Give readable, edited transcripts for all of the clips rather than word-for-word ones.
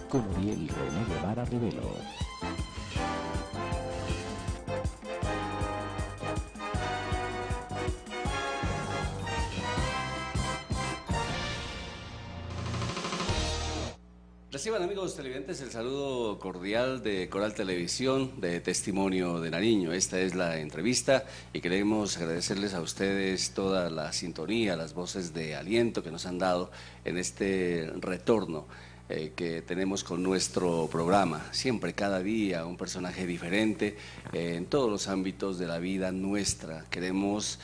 con Uriel René Guevara Rivelo. Reciban, amigos televidentes, el saludo cordial de Coral Televisión, de Testimonio de Nariño. Esta es la entrevista y queremos agradecerles a ustedes toda la sintonía, las voces de aliento que nos han dado en este retorno que tenemos con nuestro programa. Siempre, cada día, un personaje diferente en todos los ámbitos de la vida nuestra. Queremos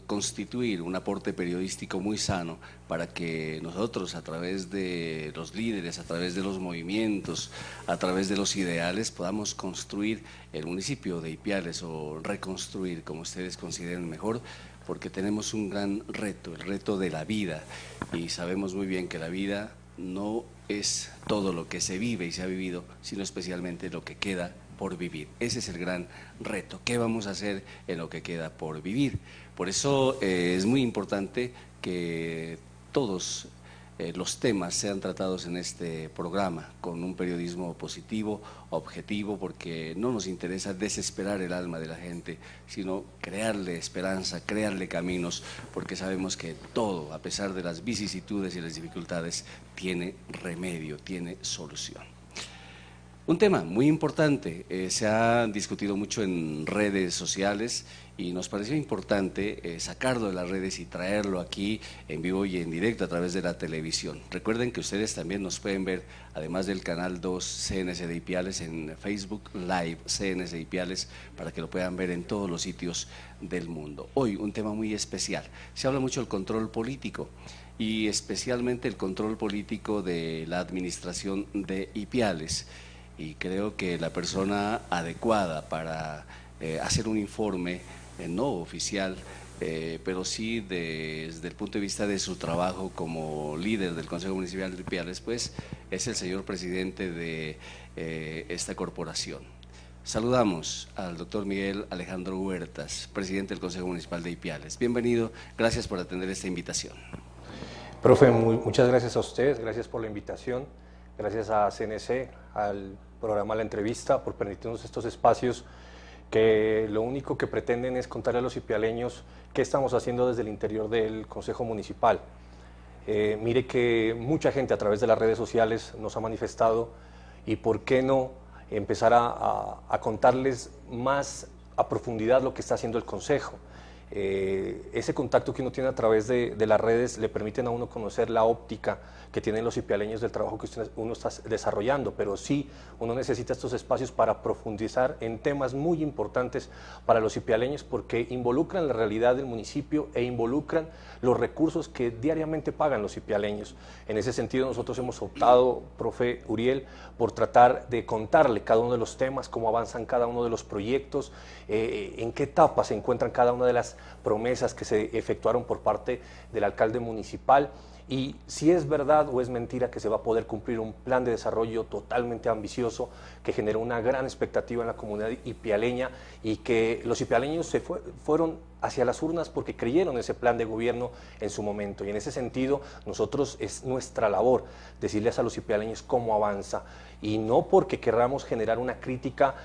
constituir un aporte periodístico muy sano para que nosotros, a través de los líderes, a través de los movimientos, a través de los ideales, podamos construir el municipio de Ipiales, o reconstruir, como ustedes consideren mejor, porque tenemos un gran reto, el reto de la vida, y sabemos muy bien que la vida no es todo lo que se vive y se ha vivido, sino especialmente lo que queda por vivir. Ese es el gran reto. ¿Qué vamos a hacer en lo que queda por vivir? Por eso es muy importante que todos los temas sean tratados en este programa con un periodismo positivo, objetivo, porque no nos interesa desesperar el alma de la gente, sino crearle esperanza, crearle caminos, porque sabemos que todo, a pesar de las vicisitudes y las dificultades, tiene remedio, tiene solución. Un tema muy importante, se ha discutido mucho en redes sociales y nos pareció importante sacarlo de las redes y traerlo aquí en vivo y en directo a través de la televisión. Recuerden que ustedes también nos pueden ver, además del canal 2 CNC de Ipiales, en Facebook Live CNC de Ipiales, para que lo puedan ver en todos los sitios del mundo. Hoy un tema muy especial, se habla mucho del control político, y especialmente el control político de la administración de Ipiales. Y creo que la persona adecuada para hacer un informe no oficial, pero sí desde el punto de vista de su trabajo como líder del Consejo Municipal de Ipiales, pues es el señor presidente de esta corporación. Saludamos al doctor Miguel Alejandro Huertas, presidente del Consejo Municipal de Ipiales. Bienvenido, gracias por atender esta invitación. Profe, muchas gracias a ustedes, gracias por la invitación, gracias a CNC, al programa La Entrevista, por permitirnos estos espacios que lo único que pretenden es contarle a los ipialeños qué estamos haciendo desde el interior del Consejo Municipal. Mire que mucha gente a través de las redes sociales nos ha manifestado, y por qué no empezar a contarles más a profundidad lo que está haciendo el Consejo. Ese contacto que uno tiene a través de las redes le permiten a uno conocer la óptica que tienen los ipialeños del trabajo que uno está desarrollando, pero sí, uno necesita estos espacios para profundizar en temas muy importantes para los ipialeños, porque involucran la realidad del municipio e involucran los recursos que diariamente pagan los ipialeños. En ese sentido, nosotros hemos optado, profe Uriel, por tratar de contarle cada uno de los temas, cómo avanzan cada uno de los proyectos, en qué etapa se encuentran cada una de las promesas que se efectuaron por parte del alcalde municipal, y si es verdad o es mentira que se va a poder cumplir un plan de desarrollo totalmente ambicioso que generó una gran expectativa en la comunidad ipialeña, y que los ipialeños fueron hacia las urnas porque creyeron en ese plan de gobierno en su momento. Y en ese sentido, nosotros, es nuestra labor decirles a los ipialeños cómo avanza, y no porque querramos generar una crítica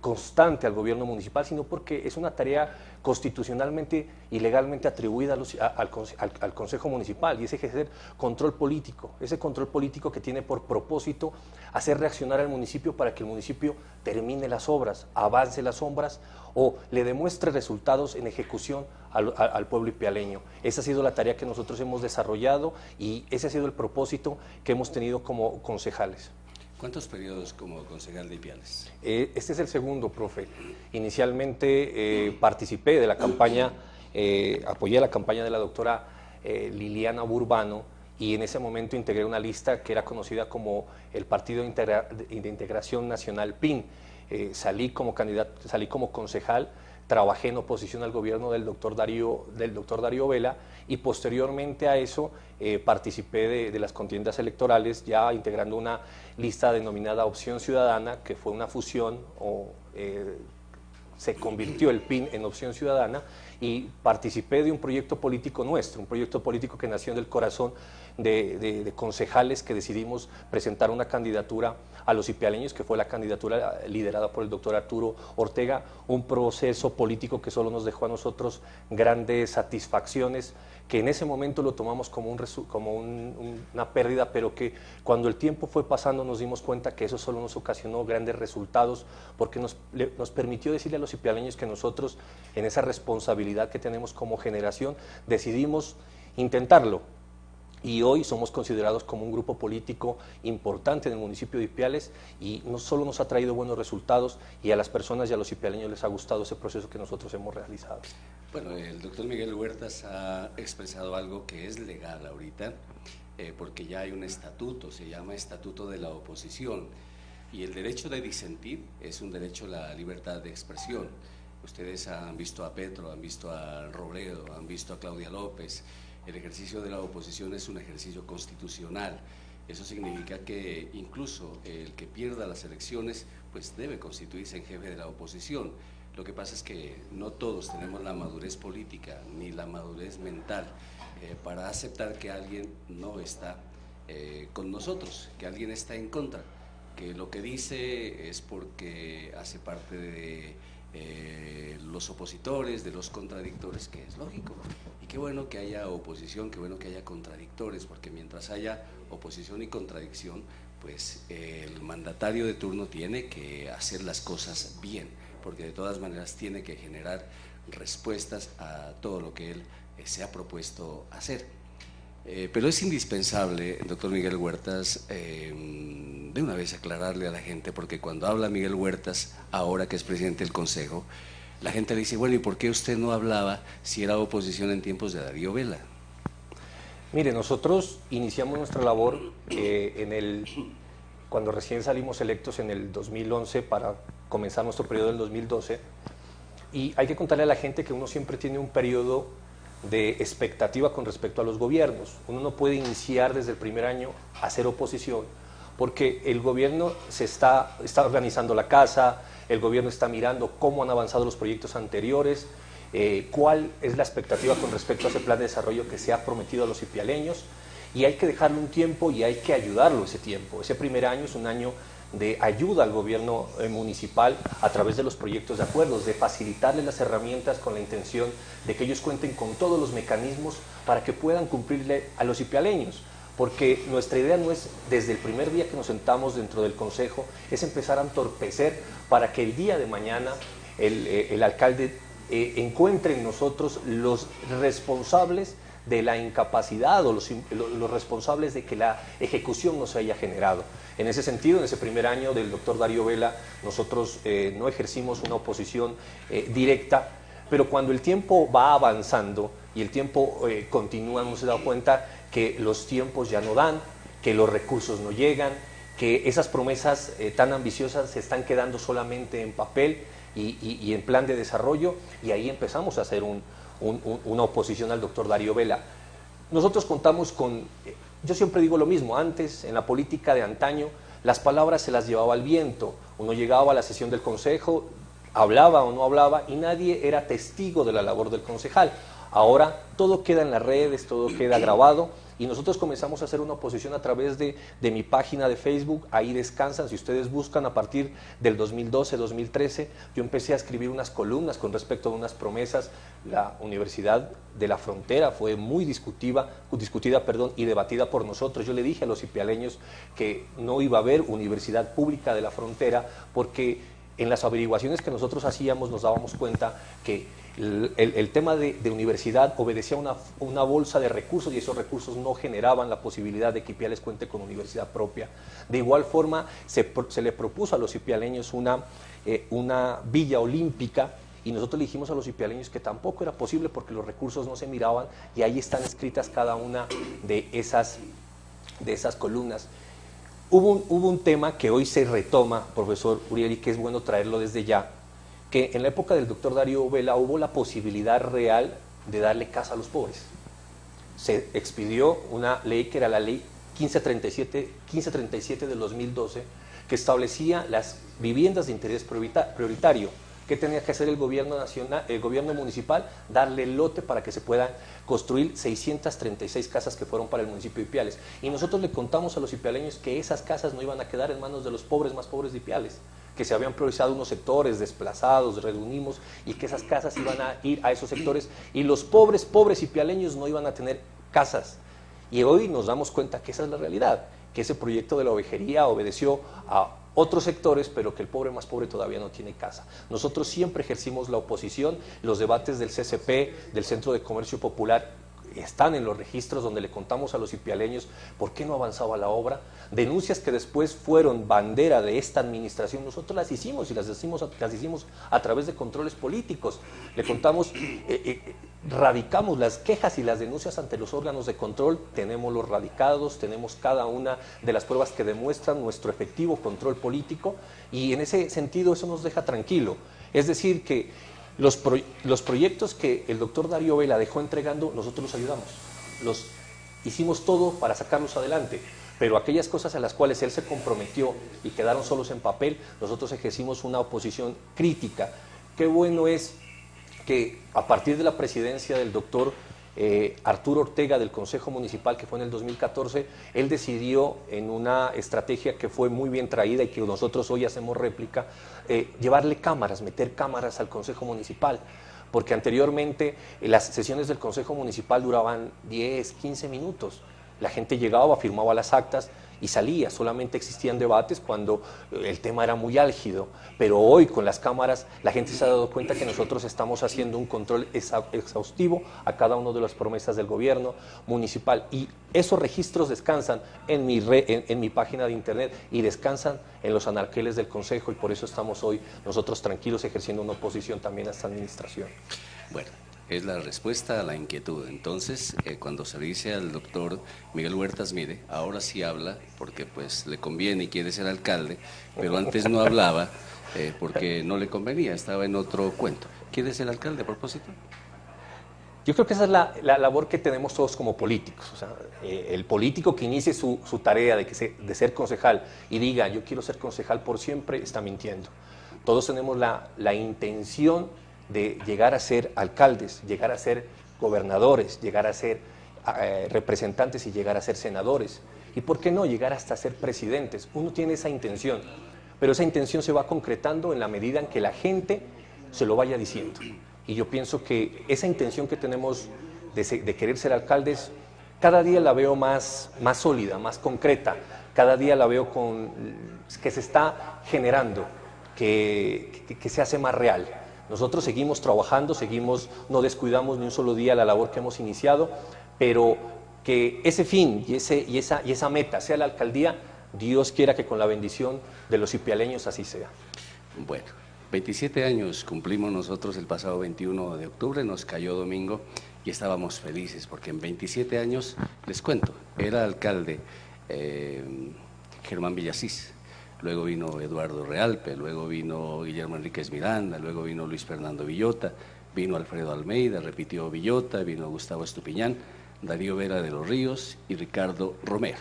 constante al gobierno municipal, sino porque es una tarea constitucionalmente y legalmente atribuida al Consejo Municipal, y es ejercer control político, ese control político que tiene por propósito hacer reaccionar al municipio para que el municipio termine las obras, avance las obras o le demuestre resultados en ejecución al pueblo ipialeño. Esa ha sido la tarea que nosotros hemos desarrollado, y ese ha sido el propósito que hemos tenido como concejales. ¿Cuántos periodos como concejal de Ipiales? Este es el segundo, profe. Inicialmente participé de la campaña, apoyé la campaña de la doctora Liliana Burbano, y en ese momento integré una lista que era conocida como el Partido de Integración Nacional PIN. Salí como candidato, salí como concejal, trabajé en oposición al gobierno del doctor Darío Vela, y posteriormente a eso participé de las contiendas electorales, ya integrando una lista denominada Opción Ciudadana, que fue una fusión se convirtió el PIN en Opción Ciudadana y participé de un proyecto político nuestro, un proyecto político que nació en el corazón de concejales que decidimos presentar una candidatura a los ipialeños, que fue la candidatura liderada por el doctor Arturo Ortega, un proceso político que solo nos dejó a nosotros grandes satisfacciones, que en ese momento lo tomamos como, una pérdida, pero que cuando el tiempo fue pasando nos dimos cuenta que eso solo nos ocasionó grandes resultados, porque nos permitió decirle a los ipialeños que nosotros, en esa responsabilidad que tenemos como generación, decidimos intentarlo. Y hoy somos considerados como un grupo político importante en el municipio de Ipiales, y no solo nos ha traído buenos resultados, y a las personas y a los ipialeños les ha gustado ese proceso que nosotros hemos realizado. Bueno, el doctor Miguel Huertas ha expresado algo que es legal ahorita, porque ya hay un estatuto, se llama Estatuto de la Oposición, y el derecho de disentir es un derecho a la libertad de expresión. Ustedes han visto a Petro, han visto a Robledo, han visto a Claudia López. El ejercicio de la oposición es un ejercicio constitucional. Eso significa que incluso el que pierda las elecciones pues debe constituirse en jefe de la oposición. Lo que pasa es que no todos tenemos la madurez política ni la madurez mental para aceptar que alguien no está con nosotros, que alguien está en contra, que lo que dice es porque hace parte de los opositores, de los contradictores, que es lógico. Y qué bueno que haya oposición, qué bueno que haya contradictores, porque mientras haya oposición y contradicción, pues el mandatario de turno tiene que hacer las cosas bien, porque de todas maneras tiene que generar respuestas a todo lo que él se ha propuesto hacer. Pero es indispensable, doctor Miguel Huertas, de una vez aclararle a la gente, porque cuando habla Miguel Huertas, ahora que es presidente del Consejo, la gente le dice, bueno, ¿y por qué usted no hablaba si era oposición en tiempos de Darío Vela? Mire, nosotros iniciamos nuestra labor cuando recién salimos electos en el 2011 para comenzar nuestro periodo del 2012, y hay que contarle a la gente que uno siempre tiene un periodo de expectativa con respecto a los gobiernos. Uno no puede iniciar desde el primer año a hacer oposición, porque el gobierno está organizando la casa, el gobierno está mirando cómo han avanzado los proyectos anteriores, cuál es la expectativa con respecto a ese plan de desarrollo que se ha prometido a los ipialeños, y hay que dejarle un tiempo y hay que ayudarlo ese tiempo. Ese primer año es un año de ayuda al gobierno municipal a través de los proyectos de acuerdos, de facilitarles las herramientas con la intención de que ellos cuenten con todos los mecanismos para que puedan cumplirle a los ipialeños, porque nuestra idea no es, desde el primer día que nos sentamos dentro del Consejo, es empezar a entorpecer para que el día de mañana el alcalde encuentre en nosotros los responsables de la incapacidad o los responsables de que la ejecución no se haya generado. En ese sentido, en ese primer año del doctor Darío Vela, nosotros no ejercimos una oposición directa, pero cuando el tiempo va avanzando y el tiempo continúa, nos hemos dado cuenta que los tiempos ya no dan, que los recursos no llegan, que esas promesas tan ambiciosas se están quedando solamente en papel y en plan de desarrollo, y ahí empezamos a hacer una oposición al doctor Darío Vela. Nosotros contamos con, yo siempre digo lo mismo, antes en la política de antaño las palabras se las llevaba el viento, uno llegaba a la sesión del consejo, hablaba o no hablaba y nadie era testigo de la labor del concejal. Ahora todo queda en las redes, todo queda grabado, y nosotros comenzamos a hacer una oposición a través de mi página de Facebook. Ahí descansan, si ustedes buscan, a partir del 2012, 2013, yo empecé a escribir unas columnas con respecto a unas promesas. La Universidad de la Frontera fue muy discutida y debatida por nosotros. Yo le dije a los ipialeños que no iba a haber Universidad Pública de la Frontera, porque en las averiguaciones que nosotros hacíamos nos dábamos cuenta que el tema de universidad obedecía a una bolsa de recursos, y esos recursos no generaban la posibilidad de que Ipiales cuente con universidad propia. De igual forma, se le propuso a los ipialeños una villa olímpica, y nosotros le dijimos a los ipialeños que tampoco era posible porque los recursos no se miraban, y ahí están escritas cada una de esas columnas. Hubo un tema que hoy se retoma, profesor Uriel, y que es bueno traerlo desde ya, que en la época del doctor Darío Vela hubo la posibilidad real de darle casa a los pobres. Se expidió una ley que era la ley 1537 del 2012, que establecía las viviendas de interés prioritario. ¿Qué tenía que hacer el gobierno nacional, el gobierno municipal? Darle el lote para que se puedan construir 636 casas que fueron para el municipio de Ipiales. Y nosotros le contamos a los ipialeños que esas casas no iban a quedar en manos de los pobres más pobres de Ipiales, que se habían priorizado unos sectores desplazados, reunimos, y que esas casas iban a ir a esos sectores, y los pobres ipialeños no iban a tener casas. Y hoy nos damos cuenta que esa es la realidad, que ese proyecto de la ovejería obedeció a otros sectores, pero que el pobre más pobre todavía no tiene casa. Nosotros siempre ejercimos la oposición, los debates del CCP, del Centro de Comercio Popular, están en los registros donde le contamos a los ipialeños por qué no avanzaba la obra. Denuncias que después fueron bandera de esta administración, nosotros las hicimos y las hicimos a través de controles políticos. Le contamos, radicamos las quejas y las denuncias ante los órganos de control, tenemos los radicados, tenemos cada una de las pruebas que demuestran nuestro efectivo control político, y en ese sentido eso nos deja tranquilo. Es decir, que los proyectos que el doctor Darío Vela dejó entregando, nosotros los ayudamos, los hicimos todo para sacarlos adelante, pero aquellas cosas a las cuales él se comprometió y quedaron solos en papel, nosotros ejercimos una oposición crítica. Qué bueno es que a partir de la presidencia del doctor Arturo Ortega del Consejo Municipal, que fue en el 2014, él decidió, en una estrategia que fue muy bien traída y que nosotros hoy hacemos réplica, llevarle cámaras, meter cámaras al Consejo Municipal, porque anteriormente las sesiones del Consejo Municipal duraban 10, 15 minutos, la gente llegaba, firmaba las actas y salía, solamente existían debates cuando el tema era muy álgido, pero hoy con las cámaras la gente se ha dado cuenta que nosotros estamos haciendo un control exhaustivo a cada una de las promesas del gobierno municipal, y esos registros descansan en mi página de internet y descansan en los anaqueles del Consejo, y por eso estamos hoy nosotros tranquilos ejerciendo una oposición también a esta administración. Bueno, es la respuesta a la inquietud. Entonces, cuando se le dice al doctor Miguel Huertas, mire, ahora sí habla porque pues le conviene y quiere ser alcalde, pero antes no hablaba porque no le convenía, estaba en otro cuento. ¿Quiere ser alcalde a propósito? Yo creo que esa es la labor que tenemos todos como políticos. O sea, el político que inicie su tarea de ser concejal y diga, yo quiero ser concejal por siempre, está mintiendo. Todos tenemos la intención de llegar a ser alcaldes, llegar a ser gobernadores, llegar a ser representantes y llegar a ser senadores. ¿Y por qué no llegar hasta ser presidentes? Uno tiene esa intención, pero esa intención se va concretando en la medida en que la gente se lo vaya diciendo. Y yo pienso que esa intención que tenemos de querer ser alcaldes, cada día la veo más sólida, más concreta, cada día la veo que se está generando, que se hace más real. Nosotros seguimos trabajando, no descuidamos ni un solo día la labor que hemos iniciado, pero que ese fin y esa meta sea la alcaldía, Dios quiera que con la bendición de los ipialeños así sea. Bueno, 27 años cumplimos nosotros el pasado 21 de octubre, nos cayó domingo y estábamos felices porque en 27 años, les cuento, era alcalde Germán Villasís. Luego vino Eduardo Realpe, luego vino Guillermo Enríquez Miranda, luego vino Luis Fernando Villota, vino Alfredo Almeida, repitió Villota, vino Gustavo Estupiñán, Darío Vera de los Ríos y Ricardo Romero.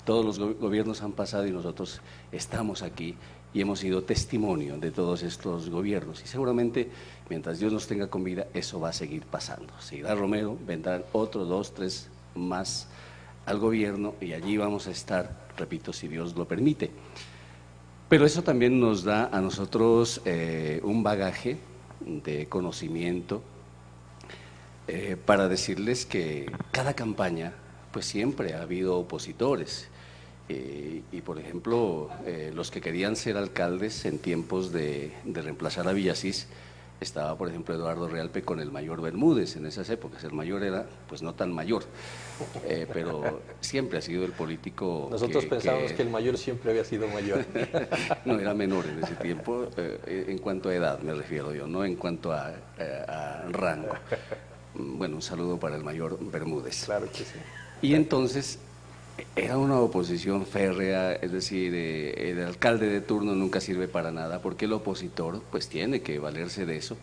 Todos los gobiernos han pasado y nosotros estamos aquí y hemos sido testimonio de todos estos gobiernos. Y seguramente, mientras Dios nos tenga con vida, eso va a seguir pasando. Seguirá Romero, vendrán otros 2, 3 más al gobierno y allí vamos a estar, repito, si Dios lo permite. Pero eso también nos da a nosotros un bagaje de conocimiento para decirles que cada campaña, pues siempre ha habido opositores. Y por ejemplo, los que querían ser alcaldes en tiempos de reemplazar a Villasís, estaba por ejemplo Eduardo Realpe con el mayor Bermúdez en esas épocas. El mayor era pues no tan mayor, pero siempre ha sido el político. Nosotros pensábamos que el mayor siempre había sido mayor. No, era menor en ese tiempo, en cuanto a edad me refiero yo, no en cuanto a rango. Bueno, un saludo para el mayor Bermúdez. Claro que sí. Y entonces era una oposición férrea, es decir, el alcalde de turno nunca sirve para nada porque el opositor pues tiene que valerse de eso,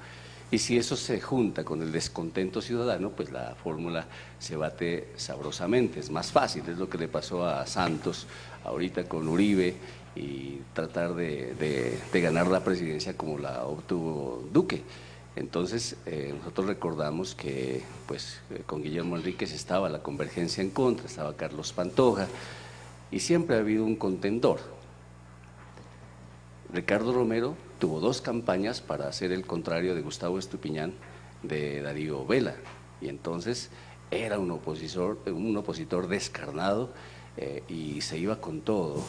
y si eso se junta con el descontento ciudadano, pues la fórmula se bate sabrosamente, es más fácil. Es lo que le pasó a Santos ahorita con Uribe y tratar de ganar la presidencia como la obtuvo Duque. Entonces, nosotros recordamos que pues, con Guillermo Enríquez estaba la Convergencia en contra, estaba Carlos Pantoja, y siempre ha habido un contendor. Ricardo Romero tuvo 2 campañas para hacer el contrario de Gustavo Estupiñán, de Darío Vela, y entonces era un opositor descarnado, y se iba con todo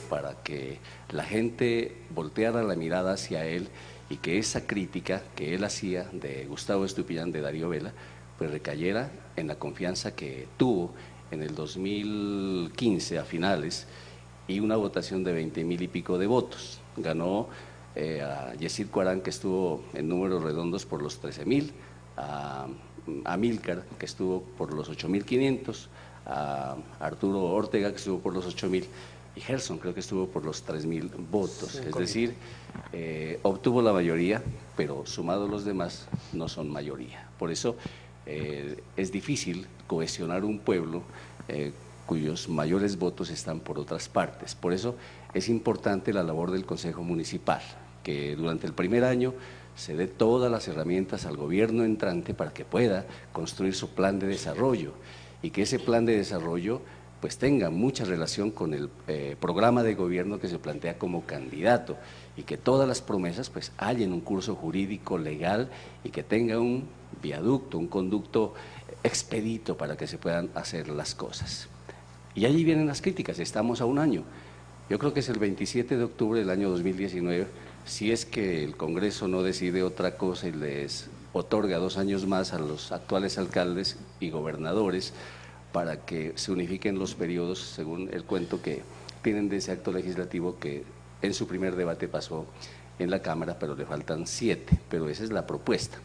para que la gente volteara la mirada hacia él y que esa crítica que él hacía de Gustavo Estupiñán, de Darío Vela, pues recayera en la confianza que tuvo en el 2015 a finales, y una votación de 20,000 y pico de votos. Ganó a Yesid Cuarán, que estuvo en números redondos por los 13,000, a Amílcar, que estuvo por los 8,500, a Arturo Ortega, que estuvo por los 8,000, y Gerson creo que estuvo por los 3,000 votos. Es decir, obtuvo la mayoría, pero sumados los demás no son mayoría. Por eso es difícil cohesionar un pueblo cuyos mayores votos están por otras partes. Por eso es importante la labor del Consejo Municipal, que durante el primer año se dé todas las herramientas al gobierno entrante para que pueda construir su plan de desarrollo, y que ese plan de desarrollo pues tenga mucha relación con el programa de gobierno que se plantea como candidato, y que todas las promesas pues hallen un curso jurídico legal y que tenga un viaducto, un conducto expedito para que se puedan hacer las cosas. Y allí vienen las críticas, estamos a un año. Yo creo que es el 27 de octubre del año 2019, si es que el Congreso no decide otra cosa y les otorga 2 años más a los actuales alcaldes y gobernadores para que se unifiquen los periodos, según el cuento que tienen de ese acto legislativo que en su primer debate pasó en la Cámara, pero le faltan 7, pero esa es la propuesta.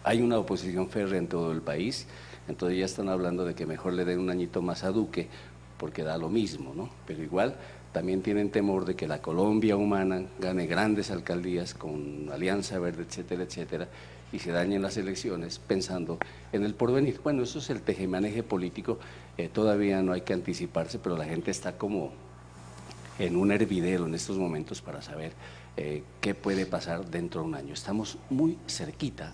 Hay una oposición férrea en todo el país, entonces ya están hablando de que mejor le den un añito más a Duque, porque da lo mismo, ¿no? Pero igual también tienen temor de que la Colombia humana gane grandes alcaldías con Alianza Verde, etcétera, etcétera, y se dañen las elecciones pensando en el porvenir. Bueno, eso es el tejemaneje político, todavía no hay que anticiparse, pero la gente está como en un hervidero en estos momentos para saber qué puede pasar dentro de un año. Estamos muy cerquita,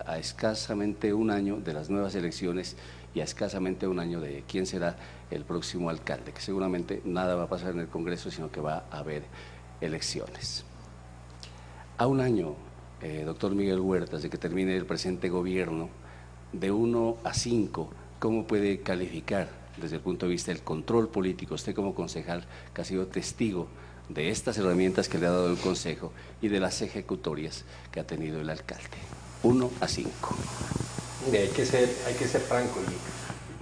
a escasamente un año de las nuevas elecciones y a escasamente un año de quién será el próximo alcalde, que seguramente nada va a pasar en el Congreso, sino que va a haber elecciones. A un año, doctor Miguel Huertas, de que termine el presente gobierno, de 1 a 5, ¿cómo puede calificar desde el punto de vista del control político, usted como concejal que ha sido testigo de estas herramientas que le ha dado el Consejo y de las ejecutorias que ha tenido el alcalde? 1 a 5. Hay que ser franco,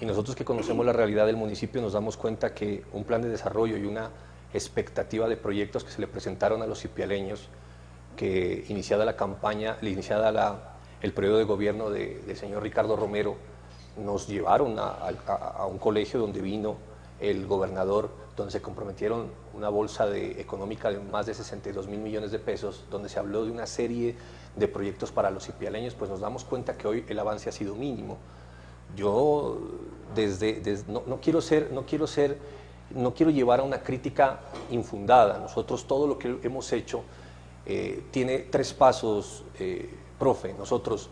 y nosotros que conocemos la realidad del municipio nos damos cuenta que un plan de desarrollo y una expectativa de proyectos que se le presentaron a los ipialeños, que iniciada la campaña, el periodo de gobierno del señor Ricardo Romero, nos llevaron a un colegio donde vino el gobernador, donde se comprometieron una bolsa económica de más de 62,000 millones de pesos, donde se habló de una serie de proyectos para los ipialeños. Pues nos damos cuenta que hoy el avance ha sido mínimo. Yo no quiero llevar a una crítica infundada. Nosotros todo lo que hemos hecho tiene 3 pasos, profe. Nosotros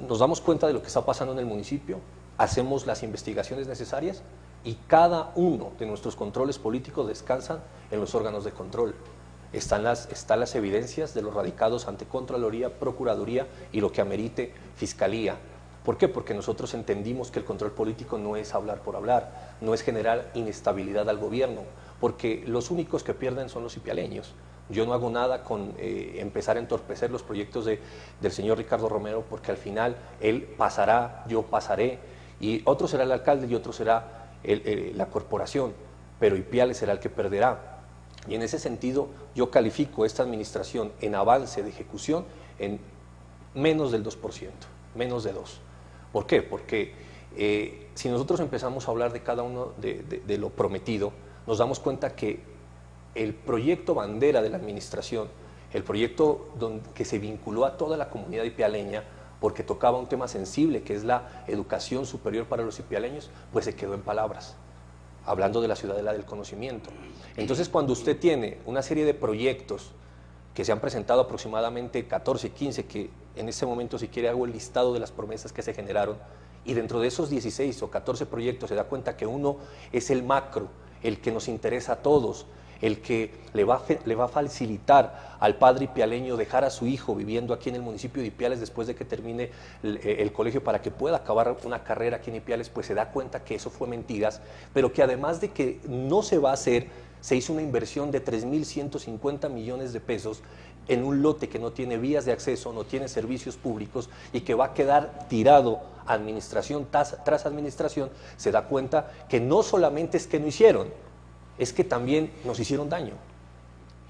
nos damos cuenta de lo que está pasando en el municipio, hacemos las investigaciones necesarias y cada uno de nuestros controles políticos descansan en los órganos de control. Están las evidencias de los radicados ante Contraloría, Procuraduría y lo que amerite Fiscalía. ¿Por qué? Porque nosotros entendimos que el control político no es hablar por hablar, no es generar inestabilidad al gobierno, porque los únicos que pierden son los ipialeños. Yo no hago nada con empezar a entorpecer los proyectos del señor Ricardo Romero, porque al final él pasará, yo pasaré, y otro será el alcalde y otro será la corporación, pero Ipiales será el que perderá. Y en ese sentido yo califico esta administración en avance de ejecución en menos del 2%, menos de 2%. ¿Por qué? Porque si nosotros empezamos a hablar de cada uno de lo prometido, nos damos cuenta que el proyecto bandera de la administración, el proyecto que se vinculó a toda la comunidad ipialeña, porque tocaba un tema sensible que es la educación superior para los ipialeños, pues se quedó en palabras. hablando de la ciudadela del conocimiento. Entonces, cuando usted tiene una serie de proyectos que se han presentado aproximadamente 14, 15, que en este momento si quiere hago el listado de las promesas que se generaron, y dentro de esos 16 o 14 proyectos se da cuenta que uno es el macro, el que nos interesa a todos, el que le va a facilitar al padre ipialeño dejar a su hijo viviendo aquí en el municipio de Ipiales después de que termine el colegio para que pueda acabar una carrera aquí en Ipiales, pues se da cuenta que eso fue mentiras, pero que además de que no se va a hacer, se hizo una inversión de 3.150 millones de pesos en un lote que no tiene vías de acceso, no tiene servicios públicos y que va a quedar tirado administración tras administración. Se da cuenta que no solamente es que no hicieron, es que también nos hicieron daño.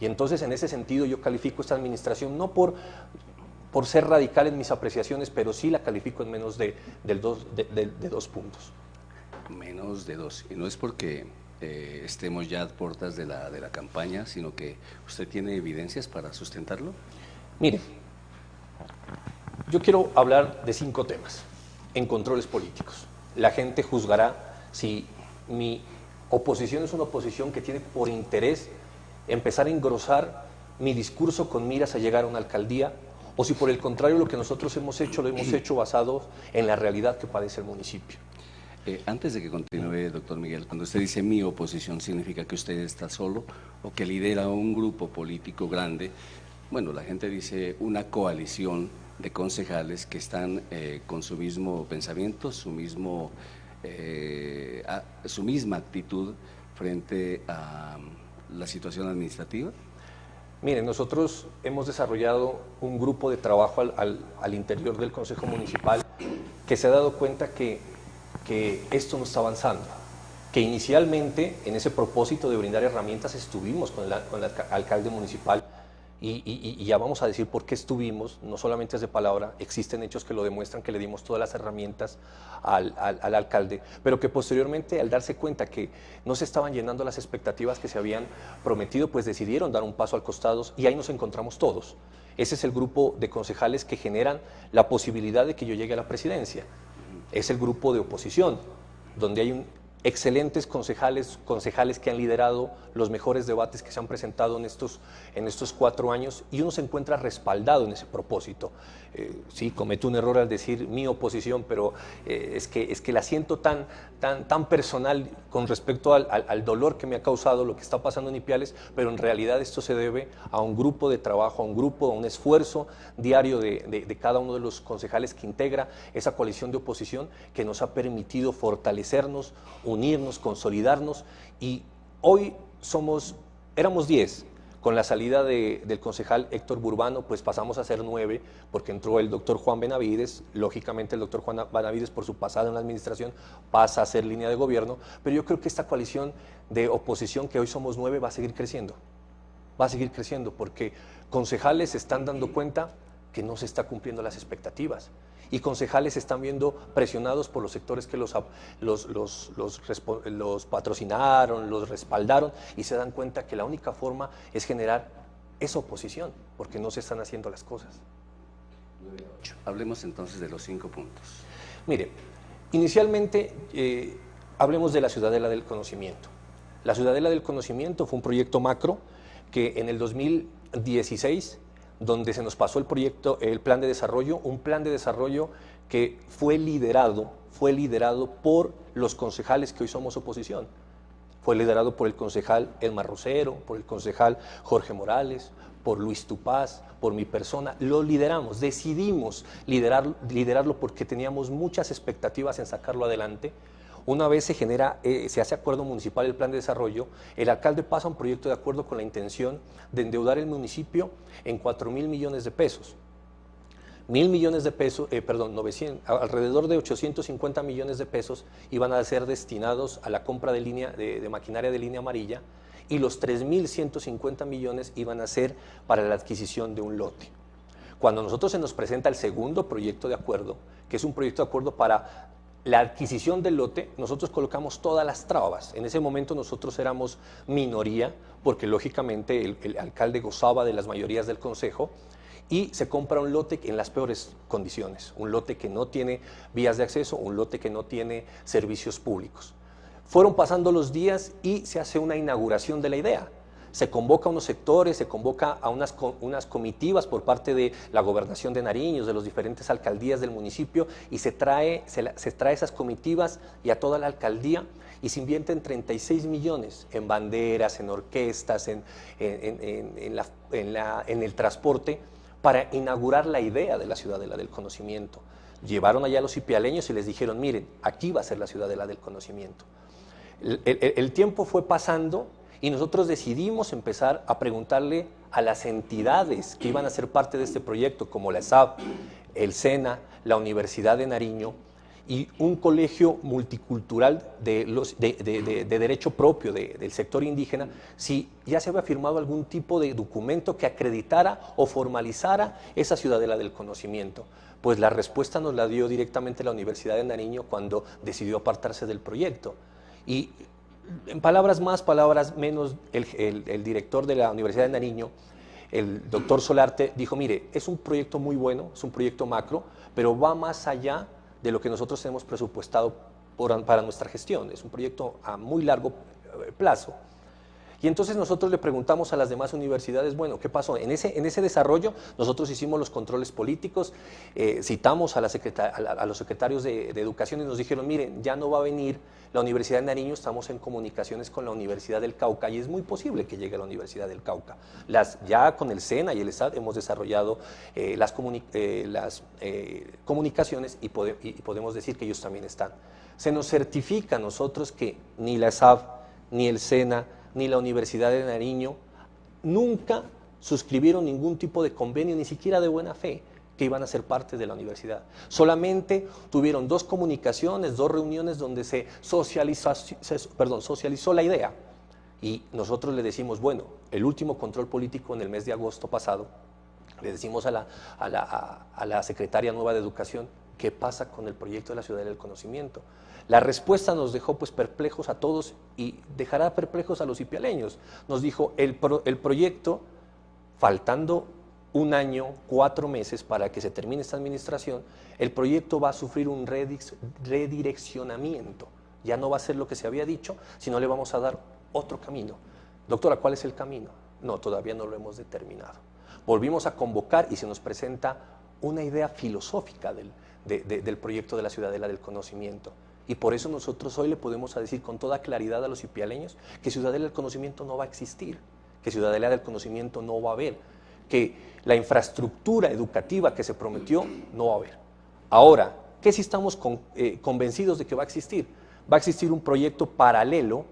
Y entonces en ese sentido yo califico esta administración no por ser radical en mis apreciaciones, pero sí la califico en menos de 2 puntos. Menos de 2, y no es porque estemos ya a puertas de la campaña, sino que usted tiene evidencias para sustentarlo. Mire, yo quiero hablar de 5 temas en controles políticos. La gente juzgará si mi oposición es una oposición que tiene por interés empezar a engrosar mi discurso con miras a llegar a una alcaldía, o si por el contrario lo que nosotros hemos hecho lo hemos hecho basado en la realidad que padece el municipio. Antes de que continúe, doctor Miguel, cuando usted dice mi oposición, ¿significa que usted está solo o que lidera un grupo político grande? Bueno, la gente dice una coalición de concejales que están con su mismo pensamiento, su misma actitud frente a la situación administrativa. Miren, nosotros hemos desarrollado un grupo de trabajo al interior del Consejo Municipal que se ha dado cuenta que esto no está avanzando, que inicialmente en ese propósito de brindar herramientas estuvimos con el alcalde municipal y ya vamos a decir por qué estuvimos, no solamente es de palabra, existen hechos que lo demuestran, que le dimos todas las herramientas al alcalde, pero que posteriormente al darse cuenta que no se estaban llenando las expectativas que se habían prometido, pues decidieron dar un paso al costado y ahí nos encontramos todos. Ese es el grupo de concejales que generan la posibilidad de que yo llegue a la presidencia. Es el grupo de oposición, donde hay excelentes concejales que han liderado los mejores debates que se han presentado en estos 4 años y uno se encuentra respaldado en ese propósito. Sí, cometo un error al decir mi oposición, pero es que la siento tan personal con respecto al dolor que me ha causado lo que está pasando en Ipiales, pero en realidad esto se debe a un grupo de trabajo, a un esfuerzo diario de cada uno de los concejales que integra esa coalición de oposición que nos ha permitido fortalecernos, unirnos, consolidarnos, y hoy éramos 10. Con la salida del concejal Héctor Burbano, pues pasamos a ser 9, porque entró el doctor Juan Benavides. Lógicamente el doctor Juan Benavides, por su pasado en la administración, pasa a ser línea de gobierno, pero yo creo que esta coalición de oposición, que hoy somos 9, va a seguir creciendo. Va a seguir creciendo porque concejales se están dando cuenta que no se está cumpliendo las expectativas, y concejales se están viendo presionados por los sectores que los patrocinaron, los respaldaron, y se dan cuenta que la única forma es generar esa oposición, porque no se están haciendo las cosas. Hablemos entonces de los 5 puntos. Mire, inicialmente hablemos de la Ciudadela del Conocimiento. La Ciudadela del Conocimiento fue un proyecto macro que en el 2016, donde se nos pasó el plan de desarrollo, un plan de desarrollo que fue liderado por los concejales que hoy somos oposición. Fue liderado por el concejal Edmar Rosero, por el concejal Jorge Morales, por Luis Tupaz, por mi persona. Lo lideramos, decidimos liderarlo porque teníamos muchas expectativas en sacarlo adelante. Una vez se hace acuerdo municipal el plan de desarrollo, el alcalde pasa un proyecto de acuerdo con la intención de endeudar el municipio en 4.000 millones de pesos. 1.000 millones de pesos, alrededor de 850 millones de pesos iban a ser destinados a la compra de maquinaria de línea amarilla, y los 3.150 millones iban a ser para la adquisición de un lote. Cuando a nosotros se nos presenta el segundo proyecto de acuerdo, que es un proyecto de acuerdo para la adquisición del lote, nosotros colocamos todas las trabas. En ese momento nosotros éramos minoría, porque lógicamente el alcalde gozaba de las mayorías del consejo, y se compra un lote en las peores condiciones, un lote que no tiene vías de acceso, un lote que no tiene servicios públicos. Fueron pasando los días y se hace una inauguración de la idea. Se convoca a unos sectores, se convoca a unas comitivas por parte de la Gobernación de Nariño, de las diferentes alcaldías del municipio, y se trae esas comitivas y a toda la alcaldía, y se invierten 36 millones en banderas, en orquestas, en el transporte, para inaugurar la idea de la Ciudadela del Conocimiento. Llevaron allá a los ipialeños y les dijeron, miren, aquí va a ser la Ciudadela del Conocimiento. El tiempo fue pasando y nosotros decidimos empezar a preguntarle a las entidades que iban a ser parte de este proyecto, como la ESAB, el SENA, la Universidad de Nariño y un colegio multicultural de derecho propio del sector indígena, si ya se había firmado algún tipo de documento que acreditara o formalizara esa Ciudadela del Conocimiento. Pues la respuesta nos la dio directamente la Universidad de Nariño cuando decidió apartarse del proyecto. Y en palabras más, palabras menos, el director de la Universidad de Nariño, el doctor Solarte, dijo, mire, es un proyecto muy bueno, es un proyecto macro, pero va más allá de lo que nosotros tenemos presupuestado para nuestra gestión. Es un proyecto a muy largo plazo. Y entonces nosotros le preguntamos a las demás universidades, bueno, ¿qué pasó? En ese desarrollo nosotros hicimos los controles políticos, citamos a los secretarios de Educación y nos dijeron, miren, ya no va a venir la Universidad de Nariño, estamos en comunicaciones con la Universidad del Cauca y es muy posible que llegue a la Universidad del Cauca. Ya con el SENA y el ESAD hemos desarrollado las comunicaciones y podemos decir que ellos también están. Se nos certifica a nosotros que ni la ESAB, ni el SENA, ni la Universidad de Nariño nunca suscribieron ningún tipo de convenio, ni siquiera de buena fe, que iban a ser parte de la universidad. Solamente tuvieron 2 comunicaciones, 2 reuniones donde se socializó la idea. Y nosotros le decimos, bueno, el último control político en el mes de agosto pasado, le decimos a la secretaria nueva de Educación, ¿qué pasa con el proyecto de la Ciudadela del Conocimiento? La respuesta nos dejó pues perplejos a todos y dejará perplejos a los ipialeños. Nos dijo, el proyecto, faltando 1 año, 4 meses para que se termine esta administración, el proyecto va a sufrir un redireccionamiento. Ya no va a ser lo que se había dicho, sino le vamos a dar otro camino. Doctora, ¿cuál es el camino? No, todavía no lo hemos determinado. Volvimos a convocar y se nos presenta una idea filosófica del proyecto de la Ciudadela del Conocimiento. Y por eso nosotros hoy le podemos decir con toda claridad a los ipialeños que Ciudadela del Conocimiento no va a existir, que Ciudadela del Conocimiento no va a haber, que la infraestructura educativa que se prometió no va a haber. Ahora, ¿qué si estamos convencidos de que va a existir? Va a existir un proyecto paralelo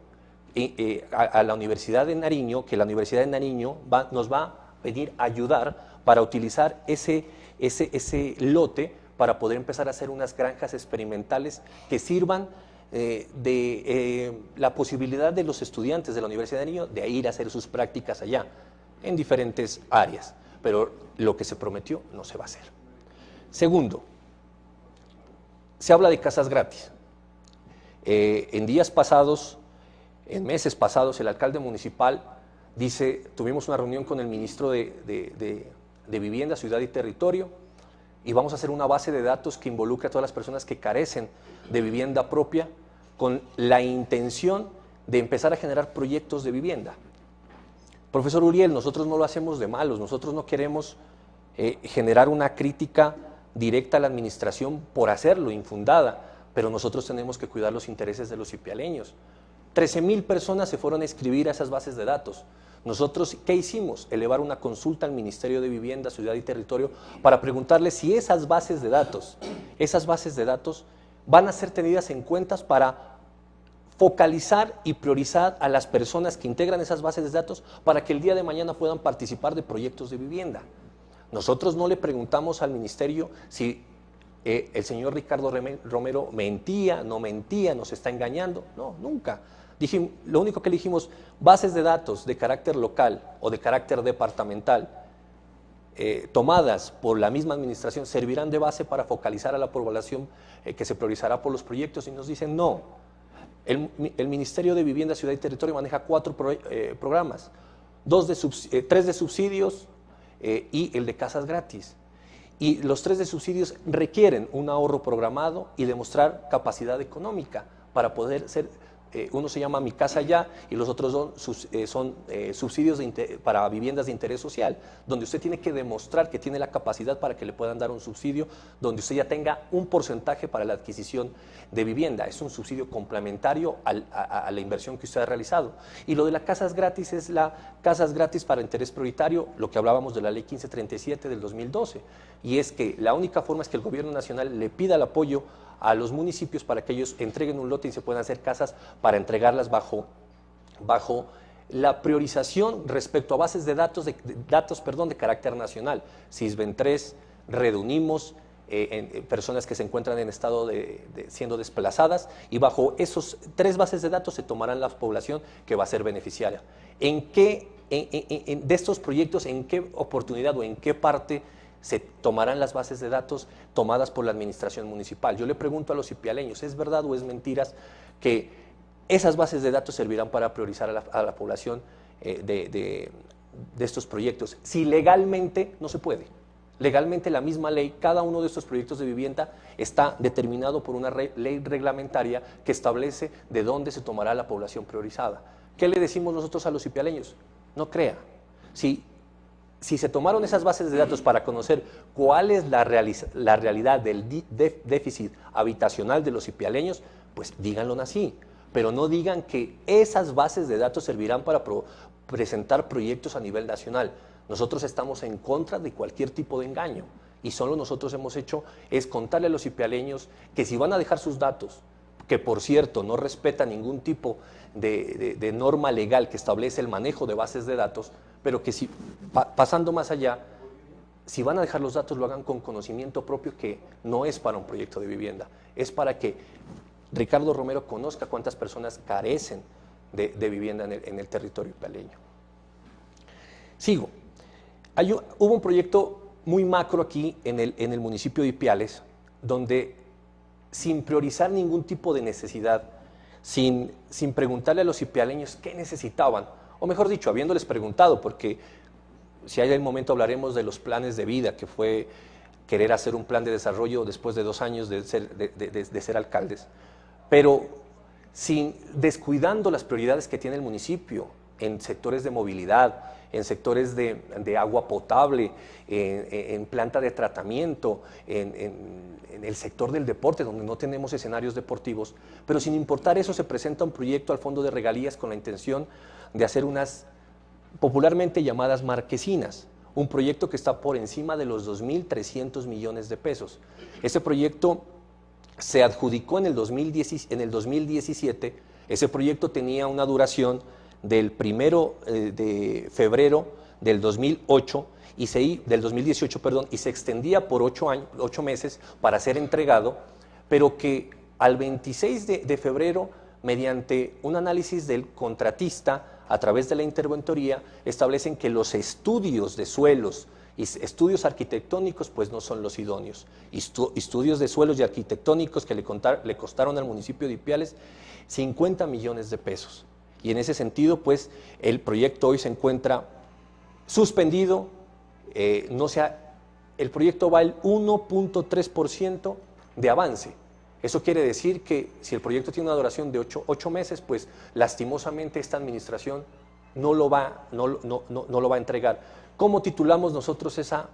a la Universidad de Nariño, que la Universidad de Nariño nos va a venir a ayudar para utilizar ese lote para poder empezar a hacer unas granjas experimentales que sirvan de la posibilidad de los estudiantes de la Universidad de Nariño de ir a hacer sus prácticas allá, en diferentes áreas, pero lo que se prometió no se va a hacer. Segundo, se habla de casas gratis. En días pasados, en meses pasados, el alcalde municipal dice, tuvimos una reunión con el ministro de Vivienda, Ciudad y Territorio, y vamos a hacer una base de datos que involucre a todas las personas que carecen de vivienda propia, con la intención de empezar a generar proyectos de vivienda. Profesor Uriel, nosotros no lo hacemos de malos, nosotros no queremos generar una crítica directa a la administración por hacerlo, infundada, pero nosotros tenemos que cuidar los intereses de los ipialeños. 13,000 personas se fueron a inscribir a esas bases de datos. Nosotros, ¿qué hicimos? Elevar una consulta al Ministerio de Vivienda, Ciudad y Territorio para preguntarle si esas bases de datos van a ser tenidas en cuenta para focalizar y priorizar a las personas que integran esas bases de datos para que el día de mañana puedan participar de proyectos de vivienda. Nosotros no le preguntamos al ministerio si el señor Ricardo Romero mentía, no mentía, nos está engañando. No, nunca. Lo único que le dijimos, bases de datos de carácter local o de carácter departamental tomadas por la misma administración servirán de base para focalizar a la población que se priorizará por los proyectos, y nos dicen no. El Ministerio de Vivienda, Ciudad y Territorio maneja 4 programas, 3 de subsidios y el de casas gratis. Y los 3 de subsidios requieren un ahorro programado y demostrar capacidad económica para poder ser uno se llama Mi Casa Ya y los otros son subsidios para viviendas de interés social, donde usted tiene que demostrar que tiene la capacidad para que le puedan dar un subsidio, donde usted ya tenga un porcentaje para la adquisición de vivienda. Es un subsidio complementario a la inversión que usted ha realizado. Y lo de las casas gratis es la casas gratis para interés prioritario, lo que hablábamos de la ley 1537 del 2012, y es que la única forma es que el gobierno nacional le pida el apoyo a los municipios para que ellos entreguen un lote y se puedan hacer casas para entregarlas bajo la priorización respecto a bases de datos de carácter nacional, SISBEN 3, Redunimos, personas que se encuentran en estado siendo desplazadas, y bajo esos 3 bases de datos se tomarán la población que va a ser beneficiaria. De estos proyectos, ¿en qué oportunidad o en qué parte se tomarán las bases de datos tomadas por la administración municipal? Yo le pregunto a los ipialeños, ¿es verdad o es mentiras que esas bases de datos servirán para priorizar a la población de estos proyectos? Si legalmente no se puede. Legalmente la misma ley, cada uno de estos proyectos de vivienda está determinado por una ley reglamentaria que establece de dónde se tomará la población priorizada. ¿Qué le decimos nosotros a los ipialeños? No crea. Si se tomaron esas bases de datos para conocer cuál es la realidad del déficit habitacional de los ipialeños, pues díganlo así, pero no digan que esas bases de datos servirán para presentar proyectos a nivel nacional. Nosotros estamos en contra de cualquier tipo de engaño y solo nosotros hemos hecho es contarle a los ipialeños que si van a dejar sus datos, que por cierto no respeta ningún tipo de norma legal que establece el manejo de bases de datos, pero que si, pasando más allá, si van a dejar los datos lo hagan con conocimiento propio, que no es para un proyecto de vivienda, es para que Ricardo Romero conozca cuántas personas carecen de vivienda en el territorio ipialeño. Sigo. Hubo un proyecto muy macro aquí en el municipio de Ipiales, donde sin priorizar ningún tipo de necesidad, sin preguntarle a los ipialeños qué necesitaban, o mejor dicho, habiéndoles preguntado, porque si hay el momento hablaremos de los planes de vida, que fue querer hacer un plan de desarrollo después de 2 años de ser alcaldes, pero descuidando las prioridades que tiene el municipio en sectores de movilidad, en sectores de agua potable, en planta de tratamiento, en el sector del deporte, donde no tenemos escenarios deportivos, pero sin importar eso se presenta un proyecto al Fondo de Regalías con la intención de hacer unas popularmente llamadas marquesinas, un proyecto que está por encima de los 2.300 millones de pesos. Ese proyecto se adjudicó en el 2017, ese proyecto tenía una duración del 1 de febrero del 2018, y se extendía por 8 meses para ser entregado, pero que al 26 de febrero, mediante un análisis del contratista a través de la interventoría, establecen que los estudios de suelos y estudios arquitectónicos pues no son los idóneos. Estudios de suelos y arquitectónicos que le costaron al municipio de Ipiales 50 millones de pesos. Y en ese sentido, pues, el proyecto hoy se encuentra suspendido, el proyecto va al 1.3% de avance. Eso quiere decir que si el proyecto tiene una duración de 8 meses, pues lastimosamente esta administración no lo va a entregar. ¿Cómo titulamos nosotros esa